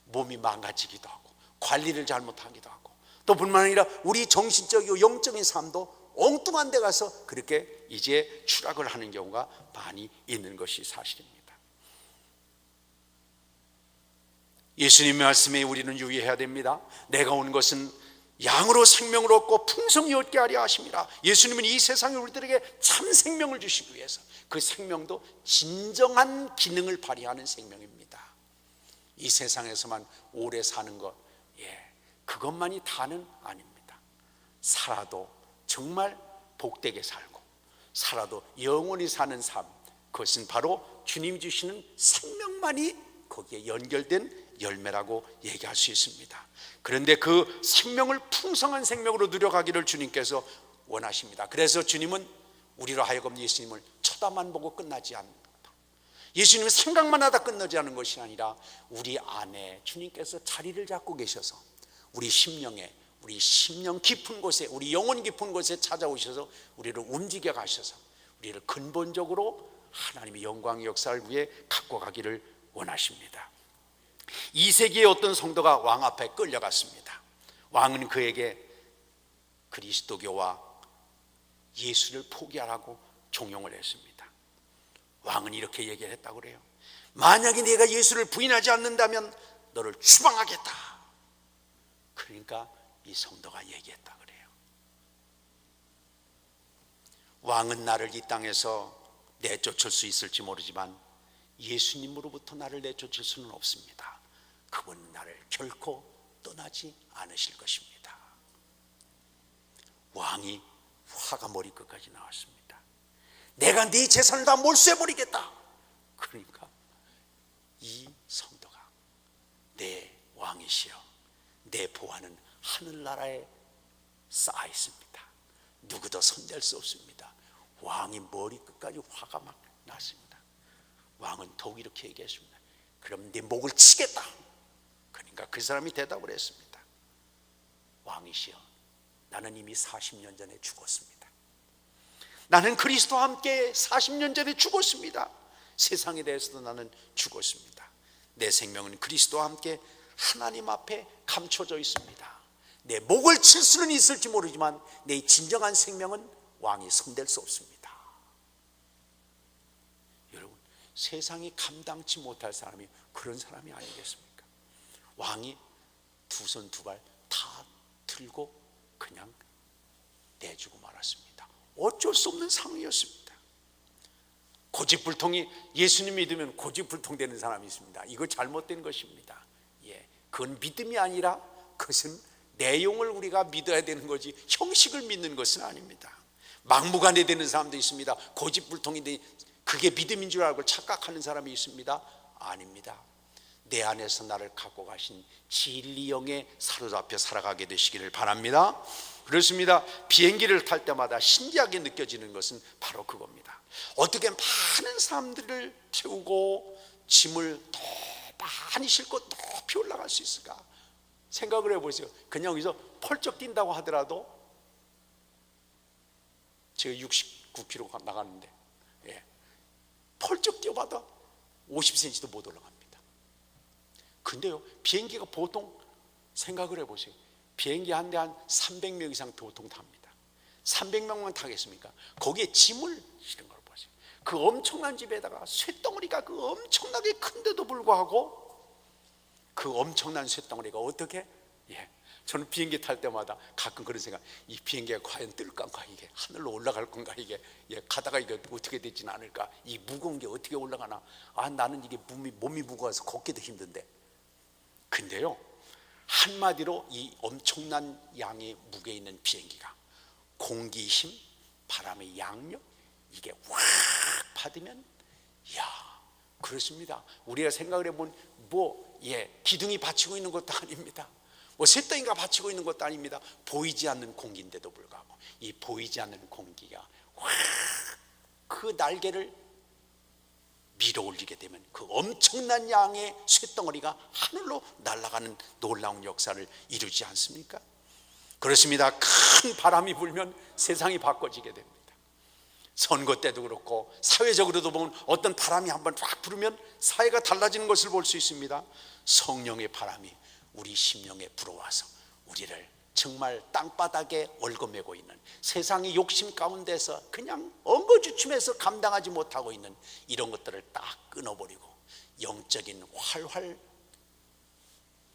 몸이 망가지기도 하고 관리를 잘못하기도 하고, 또 뿐만 아니라 우리 정신적이고 영적인 삶도 엉뚱한 데 가서 그렇게 이제 추락을 하는 경우가 많이 있는 것이 사실입니다. 예수님의 말씀에 우리는 유의해야 됩니다. 내가 온 것은 양으로 생명을 얻고 풍성히 얻게 하려 하십니다. 예수님은 이 세상에 우리들에게 참 생명을 주시기 위해서, 그 생명도 진정한 기능을 발휘하는 생명입니다. 이 세상에서만 오래 사는 것, 그것만이 다는 아닙니다. 살아도 정말 복되게 살고 살아도 영원히 사는 삶, 그것은 바로 주님이 주시는 생명만이 거기에 연결된 열매라고 얘기할 수 있습니다. 그런데 그 생명을 풍성한 생명으로 누려가기를 주님께서 원하십니다. 그래서 주님은 우리로 하여금 예수님을 쳐다만 보고 끝나지 않는다. 예수님은 생각만 하다 끝나지 않는 것이 아니라 우리 안에 주님께서 자리를 잡고 계셔서 우리 심령에, 우리 심령 깊은 곳에, 우리 영혼 깊은 곳에 찾아오셔서 우리를 움직여 가셔서 우리를 근본적으로 하나님의 영광의 역사를 위해 갖고 가기를 원하십니다. 2세기의 어떤 성도가 왕 앞에 끌려갔습니다. 왕은 그에게 그리스도교와 예수를 포기하라고 종용을 했습니다. 왕은 이렇게 얘기를 했다고 그래요. 만약에 네가 예수를 부인하지 않는다면 너를 추방하겠다. 그러니까 이 성도가 얘기했다 그래요. 왕은 나를 이 땅에서 내쫓을 수 있을지 모르지만 예수님으로부터 나를 내쫓을 수는 없습니다. 그분은 나를 결코 떠나지 않으실 것입니다. 왕이 화가 머리끝까지 나왔습니다. 내가 네 재산을 다 몰수해버리겠다. 그러니까 이 성도가 내 왕이시여, 내 보화는 하늘나라에 쌓아 있습니다. 누구도 손댈 수 없습니다. 왕이 머리끝까지 화가 막 났습니다. 왕은 더욱 이렇게 얘기했습니다. 그럼 네 목을 치겠다. 그러니까 그 사람이 대답을 했습니다. 왕이시여, 나는 이미 40년 전에 죽었습니다. 나는 그리스도와 함께 40년 전에 죽었습니다. 세상에 대해서도 나는 죽었습니다. 내 생명은 그리스도와 함께 하나님 앞에 감춰져 있습니다. 내 목을 칠 수는 있을지 모르지만 내 진정한 생명은 왕이 손댈 수 없습니다. 여러분, 세상이 감당치 못할 사람이 그런 사람이 아니겠습니까? 왕이 두 손 두 발 다 들고 그냥 내주고 말았습니다. 어쩔 수 없는 상황이었습니다. 고집불통이, 예수님 믿으면 고집불통되는 사람이 있습니다. 이거 잘못된 것입니다. 그건 믿음이 아니라 그것은 내용을 우리가 믿어야 되는 거지 형식을 믿는 것은 아닙니다. 막무가내 되는 사람도 있습니다. 고집불통인데 그게 믿음인 줄 알고 착각하는 사람이 있습니다. 아닙니다. 내 안에서 나를 갖고 가신 진리영에 사로잡혀 살아가게 되시기를 바랍니다. 그렇습니다. 비행기를 탈 때마다 신기하게 느껴지는 것은 바로 그겁니다. 어떻게 많은 사람들을 태우고 짐을 더 많이 싣고 높이 올라갈 수 있을까? 생각을 해보세요. 그냥 여기서 펄쩍 뛴다고 하더라도, 제가 69km 나가는데 펄쩍 뛰어봐도 50cm도 못 올라갑니다. 근데요, 비행기가 보통, 생각을 해보세요. 비행기 한 대 한 300명 이상 보통 탑니다. 300명만 타겠습니까? 거기에 짐을 실은 걸 보세요. 그 엄청난 집에다가 쇳덩어리가 그 엄청나게 큰데도 불구하고 그 엄청난 쇳덩어리가 어떻게? 저는 비행기 탈 때마다 가끔 그런 생각, 이 비행기가 과연 뜰 건가, 이게 하늘로 올라갈 건가, 이게 가다가 이게 어떻게 되지는 않을까, 이 무거운 게 어떻게 올라가나, 나는 이게 몸이 무거워서 걷기도 힘든데. 근데요, 한마디로 이 엄청난 양의 무게 있는 비행기가 공기 힘, 바람의 양력, 이게 확 받으면, 그렇습니다. 우리가 생각을 해보면 기둥이 받치고 있는 것도 아닙니다. 쇳덩이가 받치고 있는 것도 아닙니다. 보이지 않는 공기인데도 불구하고 이 보이지 않는 공기가 확 그 날개를 밀어 올리게 되면 그 엄청난 양의 쇳덩어리가 하늘로 날아가는 놀라운 역사를 이루지 않습니까? 그렇습니다. 큰 바람이 불면 세상이 바꿔지게 됩니다. 선거 때도 그렇고 사회적으로도 보면 어떤 바람이 한번 쫙 불으면 사회가 달라지는 것을 볼 수 있습니다. 성령의 바람이 우리 심령에 불어와서 우리를 정말 땅바닥에 얽어매고 있는, 세상의 욕심 가운데서 그냥 엉거주춤해서 감당하지 못하고 있는 이런 것들을 딱 끊어버리고 영적인 활활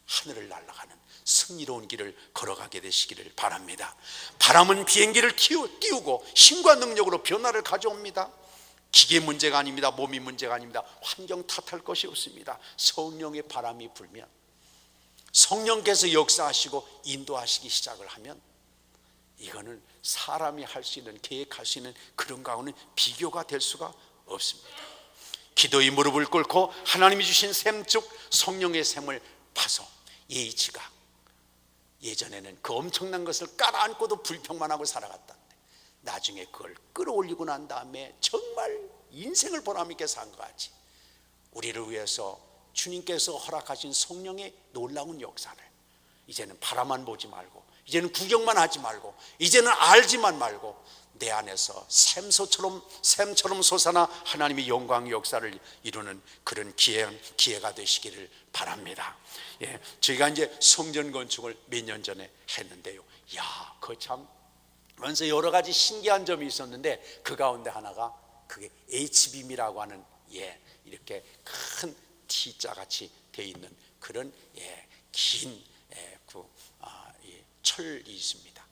하늘을 날아가는 승리로운 길을 걸어가게 되시기를 바랍니다. 바람은 비행기를 띄우고 힘과 능력으로 변화를 가져옵니다. 기계 문제가 아닙니다. 몸이 문제가 아닙니다. 환경 탓할 것이 없습니다. 성령의 바람이 불면, 성령께서 역사하시고 인도하시기 시작을 하면, 이거는 사람이 할 수 있는, 계획할 수 있는 그런 거하고는 비교가 될 수가 없습니다. 기도의 무릎을 꿇고 하나님이 주신 샘축 성령의 샘을 파서 예지가 예전에는 그 엄청난 것을 깔아안고도 불평만 하고 살아갔다는데, 나중에 그걸 끌어올리고 난 다음에 정말 인생을 보람있게 산 것 같이 우리를 위해서 주님께서 허락하신 성령의 놀라운 역사를, 이제는 바라만 보지 말고, 이제는 구경만 하지 말고, 이제는 알지만 말고 내 안에서 샘처럼 솟아나 하나님의 영광의 역사를 이루는 그런 기회가 되시기를 바랍니다. 저희가 이제 성전 건축을 몇 년 전에 했는데요, 그거 참 먼저 여러 가지 신기한 점이 있었는데, 그 가운데 하나가 그게 H빔이라고 하는 이렇게 큰 T자 같이 되어 있는 그런 긴 철이 있습니다.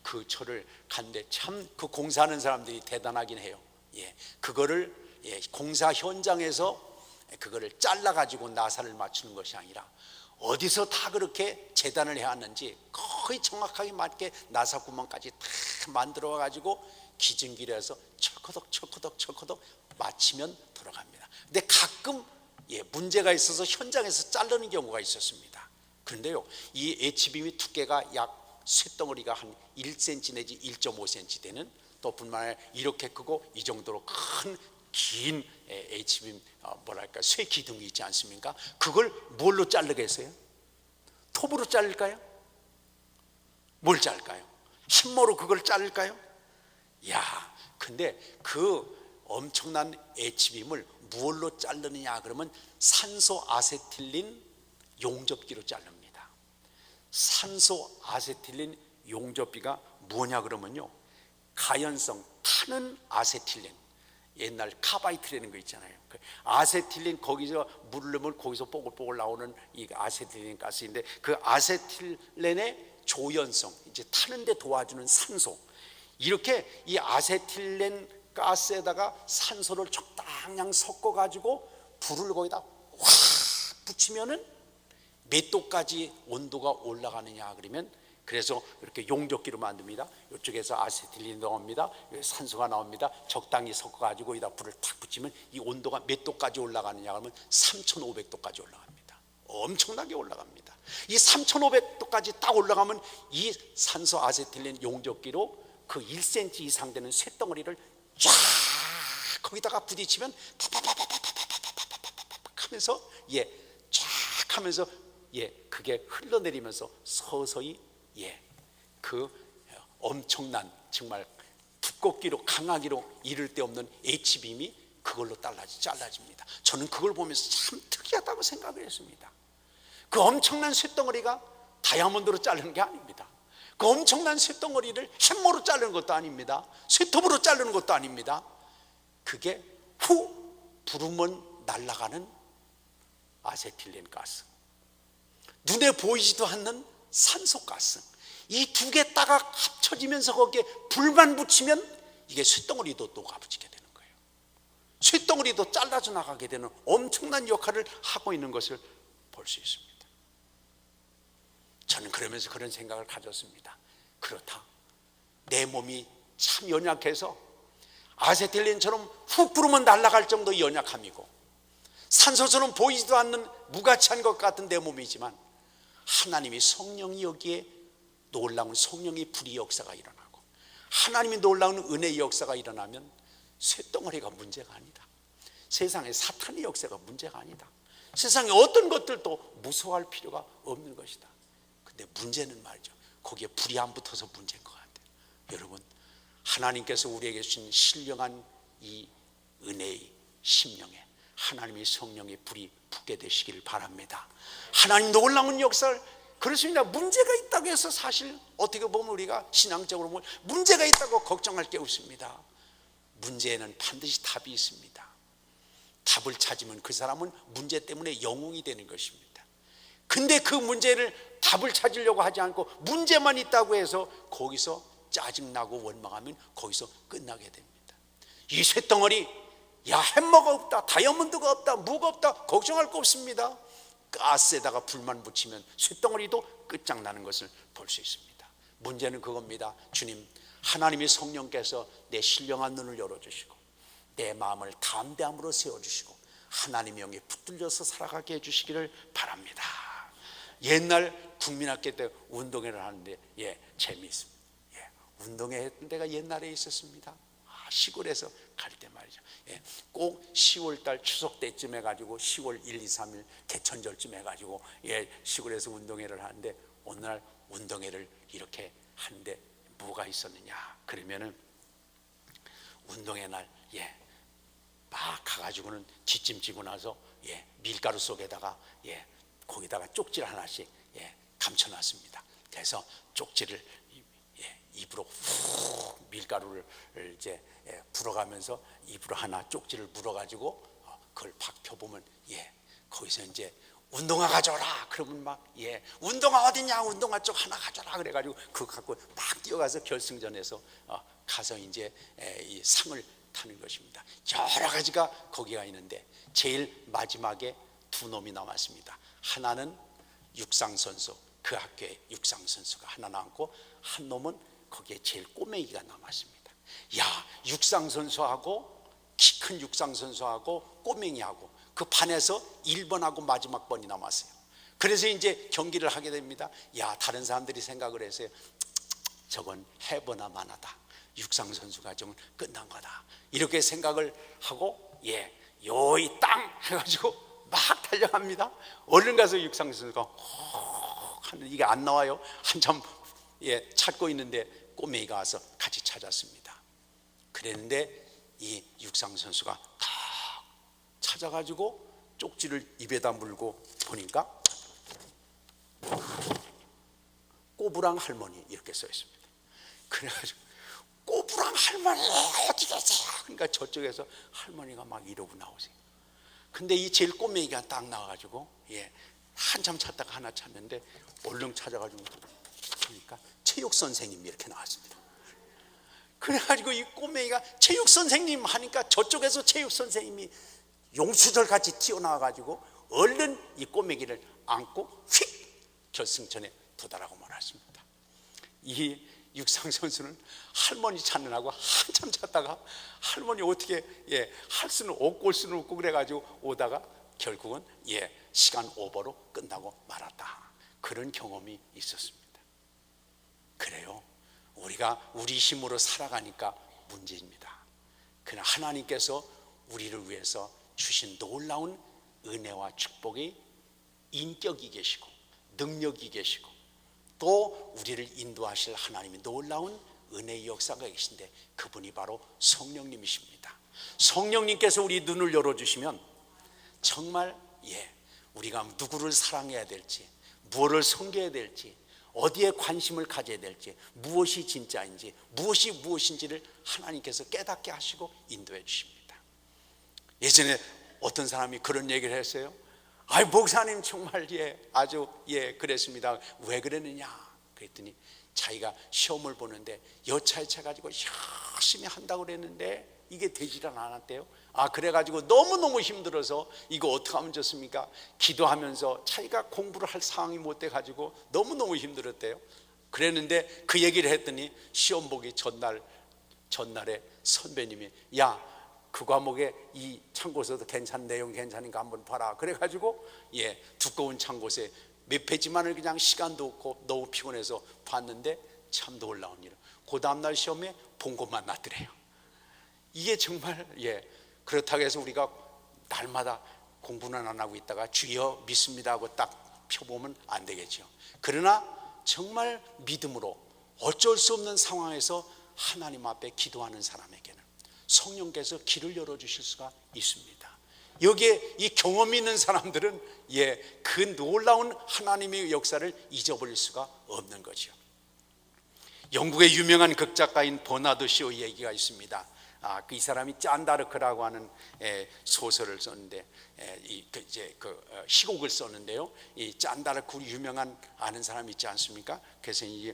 그 철을 갔는데 참 그 공사하는 사람들이 대단하긴 해요. 그거를 공사 현장에서 그거를 잘라 가지고 나사를 맞추는 것이 아니라 어디서 다 그렇게 재단을 해왔는지 거의 정확하게 맞게 나사 구멍까지 다 만들어 가지고 기증기를 서 철커덕 맞추면 돌아갑니다. 근데 가끔 문제가 있어서 현장에서 자르는 경우가 있었습니다. 그런데요, 이 H빔의 두께가 약 쇳덩어리가 한 1cm 내지 1.5cm 되는, 또 뿐만 아니라 이렇게 크고 이 정도로 큰 긴 H빔 쇠 기둥이 있지 않습니까? 그걸 뭘로 자르겠어요? 톱으로 자를까요? 뭘 자를까요? 힘모로 그걸 자를까요? 근데 그 엄청난 H빔을 무엇로 자르느냐 그러면 산소 아세틸린 용접기로 자릅니다. 산소 아세틸린 용접기가 뭐냐 그러면요, 가연성 타는 아세틸린, 옛날 카바이트라는 거 있잖아요. 그 아세틸린, 거기서 물을 넣으면 거기서 뽀글뽀글 나오는 이 아세틸린 가스인데, 그 아세틸렌의 조연성, 이제 타는데 도와주는 산소, 이렇게 이 아세틸렌 가스에다가 산소를 적당량 섞어 가지고 불을 거기다 확 붙이면은 몇 도까지 온도가 올라가느냐 그러면, 그래서 이렇게 용접기로 만듭니다. 이쪽에서 아세틸린이 나옵니다. 산소가 나옵니다. 적당히 섞어가지고 여기다 불을 탁 붙이면 이 온도가 몇 도까지 올라가느냐 하면 3,500도까지 올라갑니다. 엄청나게 올라갑니다. 이 3,500도까지 딱 올라가면 이 산소 아세틸린 용접기로 그 1cm 이상 되는 쇳덩어리를 쫙 거기다가 부딪히면 팍팍팍팍팍팍팍 하면서 쫙 하면서 그게 흘러내리면서 서서히 그 엄청난 정말 두껍기로 강하기로 이를 데 없는 H빔이 그걸로 잘라집니다. 저는 그걸 보면서 참 특이하다고 생각을 했습니다. 그 엄청난 쇳덩어리가 다이아몬드로 자르는 게 아닙니다. 그 엄청난 쇳덩어리를 햄머로 자르는 것도 아닙니다. 쇠톱으로 자르는 것도 아닙니다. 그게 후 부르면 날아가는 아세틸렌 가스, 눈에 보이지도 않는 산소가스, 이 두 개 따가 합쳐지면서 거기에 불만 붙이면 이게 쇳덩어리도 녹아붙이게 되는 거예요. 쇳덩어리도 잘라져 나가게 되는 엄청난 역할을 하고 있는 것을 볼 수 있습니다. 저는 그러면서 그런 생각을 가졌습니다. 그렇다, 내 몸이 참 연약해서 아세틸렌처럼 훅 부르면 날아갈 정도의 연약함이고, 산소처럼 보이지도 않는 무가치한 것 같은 내 몸이지만, 하나님이 성령이 여기에 놀라운 성령의 불의 역사가 일어나고 하나님이 놀라운 은혜의 역사가 일어나면 쇳덩어리가 문제가 아니다. 세상에 사탄의 역사가 문제가 아니다. 세상에 어떤 것들도 무서워할 필요가 없는 것이다. 근데 문제는 말이죠, 거기에 불이 안 붙어서 문제인 것 같아요. 여러분, 하나님께서 우리에게 주신 신령한 이 은혜의 심령에 하나님의 성령의 불이 붙게 되시기를 바랍니다. 하나님 놀라운 역사를, 그렇습니다. 문제가 있다고 해서 사실 어떻게 보면 우리가 신앙적으로 보면 문제가 있다고 걱정할 게 없습니다. 문제에는 반드시 답이 있습니다. 답을 찾으면 그 사람은 문제 때문에 영웅이 되는 것입니다. 근데 그 문제를 답을 찾으려고 하지 않고 문제만 있다고 해서 거기서 짜증나고 원망하면 거기서 끝나게 됩니다. 이 쇳덩어리, 야 햄머가 없다, 다이아몬드가 없다, 무가 없다, 걱정할 거 없습니다. 가스에다가 불만 붙이면 쇳덩어리도 끝장나는 것을 볼 수 있습니다. 문제는 그겁니다. 주님, 하나님의 성령께서 내 신령한 눈을 열어주시고 내 마음을 담대함으로 세워주시고 하나님의 영에 붙들려서 살아가게 해주시기를 바랍니다. 옛날 국민학교 때 운동회를 하는데 재미있습니다. 운동회 했던 데가 옛날에 있었습니다. 시골에서 갈 때 말이죠. 꼭 10월달 추석 때쯤 해가지고 10월 1, 2, 3일 개천절쯤 해가지고 시골에서 운동회를 하는데, 어느 날 운동회를 이렇게 하는데 뭐가 있었느냐 그러면은 운동회 날 막 가가지고는 뒷짐지고 나서 밀가루 속에다가 거기다가 쪽지를 하나씩 감춰놨습니다. 그래서 쪽지를 입으로 훅 밀가루를 이제 불어가면서 입으로 하나 쪽지를 물어가지고 그걸 팍 펴보면 거기서 이제 운동화 가져라 그러면 막 운동화 어딨냐, 운동화 쪽 하나 가져라 그래가지고 그거 갖고 막 뛰어가서 결승전에서 가서 이제 이 상을 타는 것입니다. 여러 가지가 거기가 있는데 제일 마지막에 두 놈이 남았습니다. 하나는 육상선수, 그 학교의 육상선수가 하나 남고, 한 놈은 거기에 제일 꼬맹이가 남았습니다. 야, 육상선수하고 키 큰 육상선수하고 꼬맹이하고 그 반에서 1번하고 마지막 번이 남았어요. 그래서 이제 경기를 하게 됩니다. 야, 다른 사람들이 생각을 했어요. 저건 해보나 마나다, 육상선수가 좀 끝난 거다, 이렇게 생각을 하고 요이 땅 해가지고 막 달려갑니다. 얼른 가서 육상선수가 하는, 이게 안 나와요. 한참 찾고 있는데 꼬맹이가 와서 같이 찾았습니다. 그랬는데 이 육상선수가 딱 찾아가지고 쪽지를 입에다 물고 보니까 꼬부랑 할머니 이렇게 써 있습니다. 그래가지고 꼬부랑 할머니 어디 계세요? 그러니까 저쪽에서 할머니가 막 이러고 나오세요. 근데 이 제일 꼬맹이가 딱 나와가지고 한참 찾다가 하나 찾는데 얼른 찾아가지고 보니까 체육 선생님이 이렇게 나왔습니다. 그래가지고 이 꼬맹이가 체육 선생님 하니까 저쪽에서 체육 선생님이 용수절 같이 튀어나와가지고 얼른 이 꼬맹이를 안고 휙 결승전에 도달하고 말았습니다. 이 육상 선수는 할머니 찾느라고 한참 찾다가 할머니 어떻게 할 수는 없고 올 수는 없고 그래가지고 오다가 결국은 시간 오버로 끝나고 말았다. 그런 경험이 있었습니다. 그래요. 우리가 우리 힘으로 살아가니까 문제입니다. 그러나 하나님께서 우리를 위해서 주신 놀라운 은혜와 축복이 인격이 계시고 능력이 계시고 또 우리를 인도하실 하나님의 놀라운 은혜의 역사가 계신데 그분이 바로 성령님이십니다. 성령님께서 우리 눈을 열어주시면 정말 우리가 누구를 사랑해야 될지, 무엇을 섬겨야 될지, 어디에 관심을 가져야 될지, 무엇이 진짜인지, 무엇이 무엇인지를 하나님께서 깨닫게 하시고 인도해 주십니다. 예전에 어떤 사람이 그런 얘기를 했어요. 아이 목사님 정말 아주 그랬습니다. 왜 그랬느냐 그랬더니 자기가 시험을 보는데 여차여차 가지고 열심히 한다고 그랬는데 이게 되지를 않았대요. 그래가지고 너무너무 힘들어서 이거 어떻게 하면 좋습니까? 기도하면서 자기가 공부를 할 상황이 못 돼가지고 너무너무 힘들었대요. 그랬는데 그 얘기를 했더니 시험 보기 전날에 선배님이 그 과목에 이 참고서도 괜찮은 내용 괜찮으니까 한번 봐라. 그래가지고 두꺼운 참고서에 몇 페이지만을 그냥 시간도 없고 너무 피곤해서 봤는데 참 놀라운 일은 그 다음날 시험에 본 것만 났더래요. 이게 정말 그렇다고 해서 우리가 날마다 공부는 안 하고 있다가 주여 믿습니다 하고 딱 펴보면 안 되겠죠. 그러나 정말 믿음으로 어쩔 수 없는 상황에서 하나님 앞에 기도하는 사람에게는 성령께서 길을 열어주실 수가 있습니다. 여기에 이 경험이 있는 사람들은 그 놀라운 하나님의 역사를 잊어버릴 수가 없는 거죠. 영국의 유명한 극작가인 버나드 쇼의 얘기가 있습니다. 이 사람이 짠다르크라고 하는 소설을 썼는데 희곡을 썼는데요. 이 짠다르크 유명한 아는 사람 있지 않습니까? 그래서 이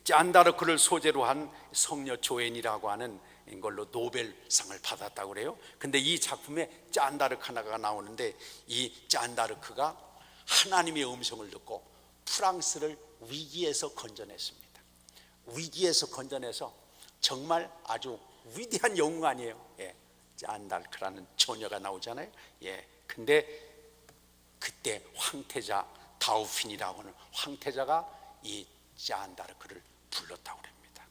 짠다르크를 소재로 한 성녀 조앤이라고 하는 걸로 노벨상을 받았다고 그래요. 근데 이 작품에 짠다르크 하나가 나오는데 이 짠다르크가 하나님의 음성을 듣고 프랑스를 위기에서 건져냈습니다. 위기에서 건져내서 정말 아주 위대한 영웅 아니에요. 짠다르크라는 처녀가 나오잖아요. 근데 그때 황태자 다우핀이라고 하는 황태자가 이 짠다르크를 불렀다고 합니다.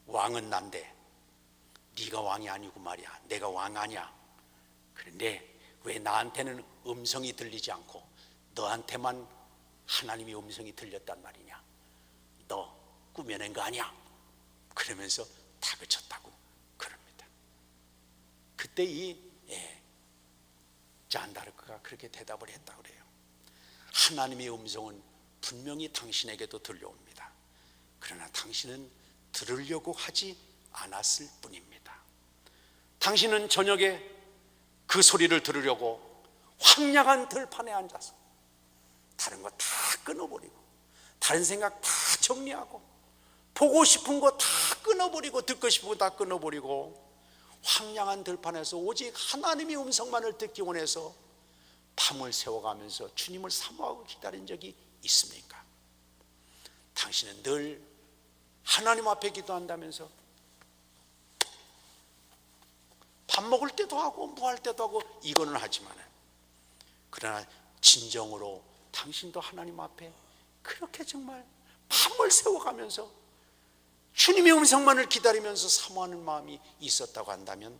왕은 난데 네가 왕이 아니고 말이야. 내가 왕 아니야. 그런데 왜 나한테는 음성이 들리지 않고 너한테만 하나님의 음성이 들렸단 말이냐? 너 꾸며낸 거 아니야? 그러면서 다그쳤다고 그럽니다. 그때 이 잔다르크가 그렇게 대답을 했다고 그래요. 하나님의 음성은 분명히 당신에게도 들려옵니다. 그러나 당신은 들으려고 하지 않았을 뿐입니다. 당신은 저녁에 그 소리를 들으려고 황량한 들판에 앉아서 다른 거 다 끊어버리고 다른 생각 다 정리하고 보고 싶은 거 다 끊어버리고 듣고 싶은 거 다 끊어버리고 황량한 들판에서 오직 하나님의 음성만을 듣기 원해서 밤을 새워가면서 주님을 사모하고 기다린 적이 있습니까? 당신은 늘 하나님 앞에 기도한다면서 밥 먹을 때도 하고 뭐 할 때도 하고 이거는 하지만 그러나 진정으로 당신도 하나님 앞에 그렇게 정말 밤을 새워가면서 주님의 음성만을 기다리면서 사모하는 마음이 있었다고 한다면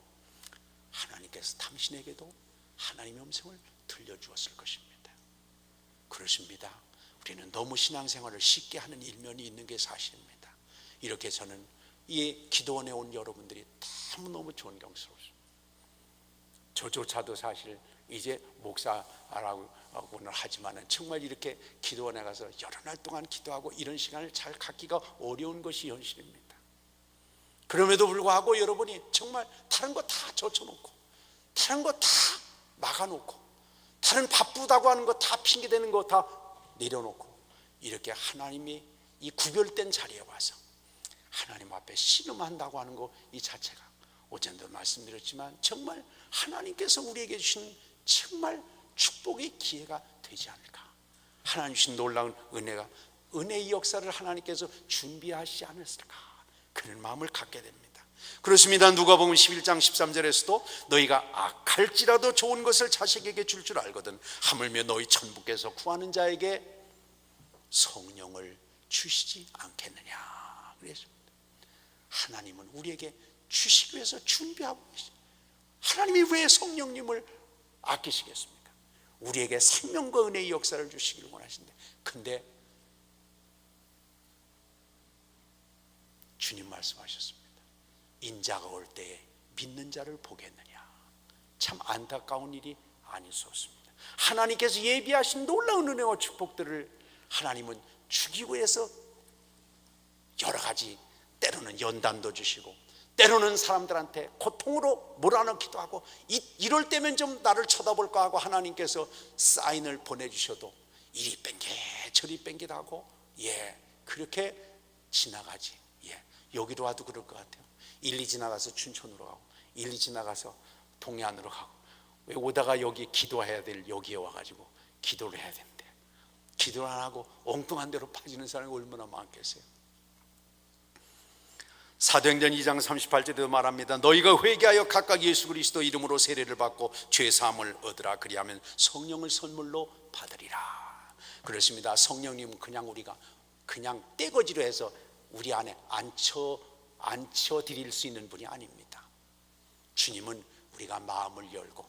하나님께서 당신에게도 하나님의 음성을 들려주었을 것입니다. 그렇습니다. 우리는 너무 신앙생활을 쉽게 하는 일면이 있는 게 사실입니다. 이렇게 저는 이 기도원에 온 여러분들이 너무너무 존경스러웠습니다. 저조차도 사실 이제 목사라고 오늘 하지만은 정말 이렇게 기도원에 가서 여러 날 동안 기도하고 이런 시간을 잘 갖기가 어려운 것이 현실입니다. 그럼에도 불구하고 여러분이 정말 다른 거 다 젖혀놓고 다른 거 다 막아놓고 다른 바쁘다고 하는 거 다 핑계대는 거 다 내려놓고 이렇게 하나님이 이 구별된 자리에 와서 하나님 앞에 씨름한다고 하는 거 이 자체가 어제도 말씀드렸지만 정말 하나님께서 우리에게 주신 정말 축복의 기회가 되지 않을까. 하나님 주신 놀라운 은혜가 은혜의 역사를 하나님께서 준비하시지 않았을까 그런 마음을 갖게 됩니다. 그렇습니다. 누가복음 11장 13절에서도 너희가 악할지라도 좋은 것을 자식에게 줄 줄 알거든 하물며 너희 천부께서 구하는 자에게 성령을 주시지 않겠느냐 그랬습니다. 하나님은 우리에게 주시기 위해서 준비하고 계십니다. 하나님이 왜 성령님을 아끼시겠습니까? 우리에게 생명과 은혜의 역사를 주시기를 원하신데 근데 주님 말씀하셨습니다. 인자가 올 때에 믿는 자를 보겠느냐. 참 안타까운 일이 아닐 수 없습니다. 하나님께서 예비하신 놀라운 은혜와 축복들을 하나님은 주기 위해서 여러 가지 때로는 연단도 주시고 때로는 사람들한테 고통으로 몰아넣기도 하고 이럴 때면 좀 나를 쳐다볼까 하고 하나님께서 사인을 보내주셔도 이리 뺑게 저리 뺑기도 하고 그렇게 지나가지. 여기로 와도 그럴 것 같아요. 1, 2 지나가서 춘천으로 가고 1, 2 지나가서 동해안으로 가고 왜 오다가 여기 기도해야 될 여기에 와가지고 기도를 해야 되는데 기도를 안 하고 엉뚱한 데로 빠지는 사람이 얼마나 많겠어요. 사도행전 2장 38절에도 말합니다. 너희가 회개하여 각각 예수 그리스도 이름으로 세례를 받고 죄 사함을 얻으라. 그리하면 성령을 선물로 받으리라. 그렇습니다. 성령님은 그냥 우리가 그냥 떼거지로 해서 우리 안에 앉혀 드릴 수 있는 분이 아닙니다. 주님은 우리가 마음을 열고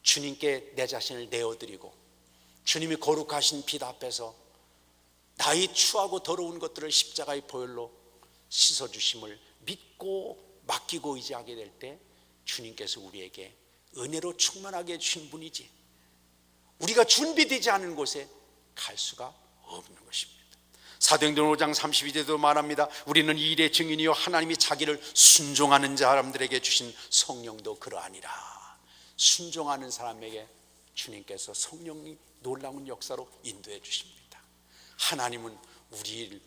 주님께 내 자신을 내어드리고 주님이 거룩하신 빛 앞에서 나의 추하고 더러운 것들을 십자가의 보혈로 씻어주심을 믿고 맡기고 의지하게 될 때 주님께서 우리에게 은혜로 충만하게 해주신 분이지 우리가 준비되지 않은 곳에 갈 수가 없는 것입니다. 사도행전 5장 32절에도 말합니다. 우리는 이 일의 증인이요 하나님이 자기를 순종하는 사람들에게 주신 성령도 그러하니라. 순종하는 사람에게 주님께서 성령이 놀라운 역사로 인도해 주십니다. 하나님은 우리를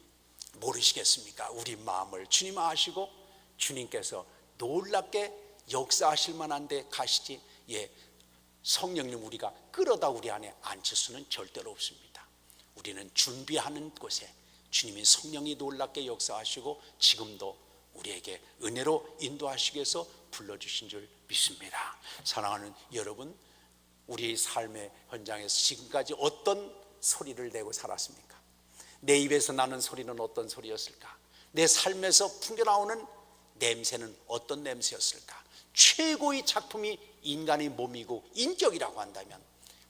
모르시겠습니까? 우리 마음을 주님 아시고 주님께서 놀랍게 역사하실 만한 데 가시지 성령님 우리가 끌어다 우리 안에 앉힐 수는 절대로 없습니다. 우리는 준비하는 곳에 주님이 성령이 놀랍게 역사하시고 지금도 우리에게 은혜로 인도하시기 위해서 불러주신 줄 믿습니다. 사랑하는 여러분, 우리의 삶의 현장에서 지금까지 어떤 소리를 내고 살았습니까? 내 입에서 나는 소리는 어떤 소리였을까? 내 삶에서 풍겨나오는 냄새는 어떤 냄새였을까? 최고의 작품이 인간의 몸이고 인격이라고 한다면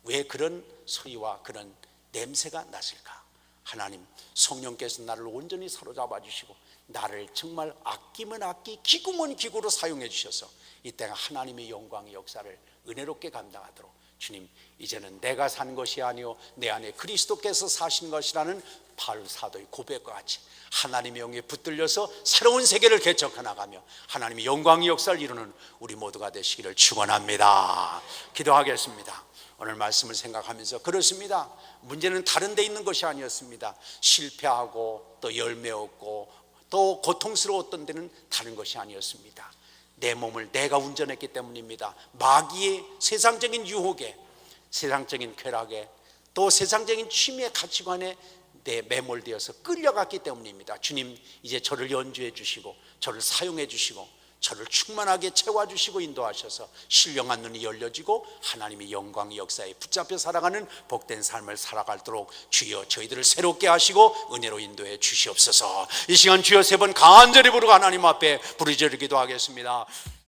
왜 그런 소리와 그런 냄새가 났을까? 하나님 성령께서 나를 온전히 사로잡아 주시고 나를 정말 아끼면 아끼 기구면 기구로 사용해 주셔서 이때가 하나님의 영광의 역사를 은혜롭게 감당하도록 주님 이제는 내가 산 것이 아니요 내 안에 그리스도께서 사신 것이라는 바울 사도의 고백과 같이 하나님의 영에 붙들려서 새로운 세계를 개척해 나가며 하나님의 영광의 역사를 이루는 우리 모두가 되시기를 축원합니다. 기도하겠습니다. 오늘 말씀을 생각하면서 그렇습니다. 문제는 다른 데 있는 것이 아니었습니다. 실패하고 또 열매 없고 또 고통스러웠던 데는 다른 것이 아니었습니다. 내 몸을 내가 운전했기 때문입니다. 마귀의 세상적인 유혹에 세상적인 쾌락에 또 세상적인 취미의 가치관에 내 매몰되어서 끌려갔기 때문입니다. 주님 이제 저를 연주해 주시고 저를 사용해 주시고 저를 충만하게 채워주시고 인도하셔서 신령한 눈이 열려지고 하나님의 영광의 역사에 붙잡혀 살아가는 복된 삶을 살아가도록 주여 저희들을 새롭게 하시고 은혜로 인도해 주시옵소서. 이 시간 주여 3번 간절히 부르고 하나님 앞에 부르짖기도 하겠습니다.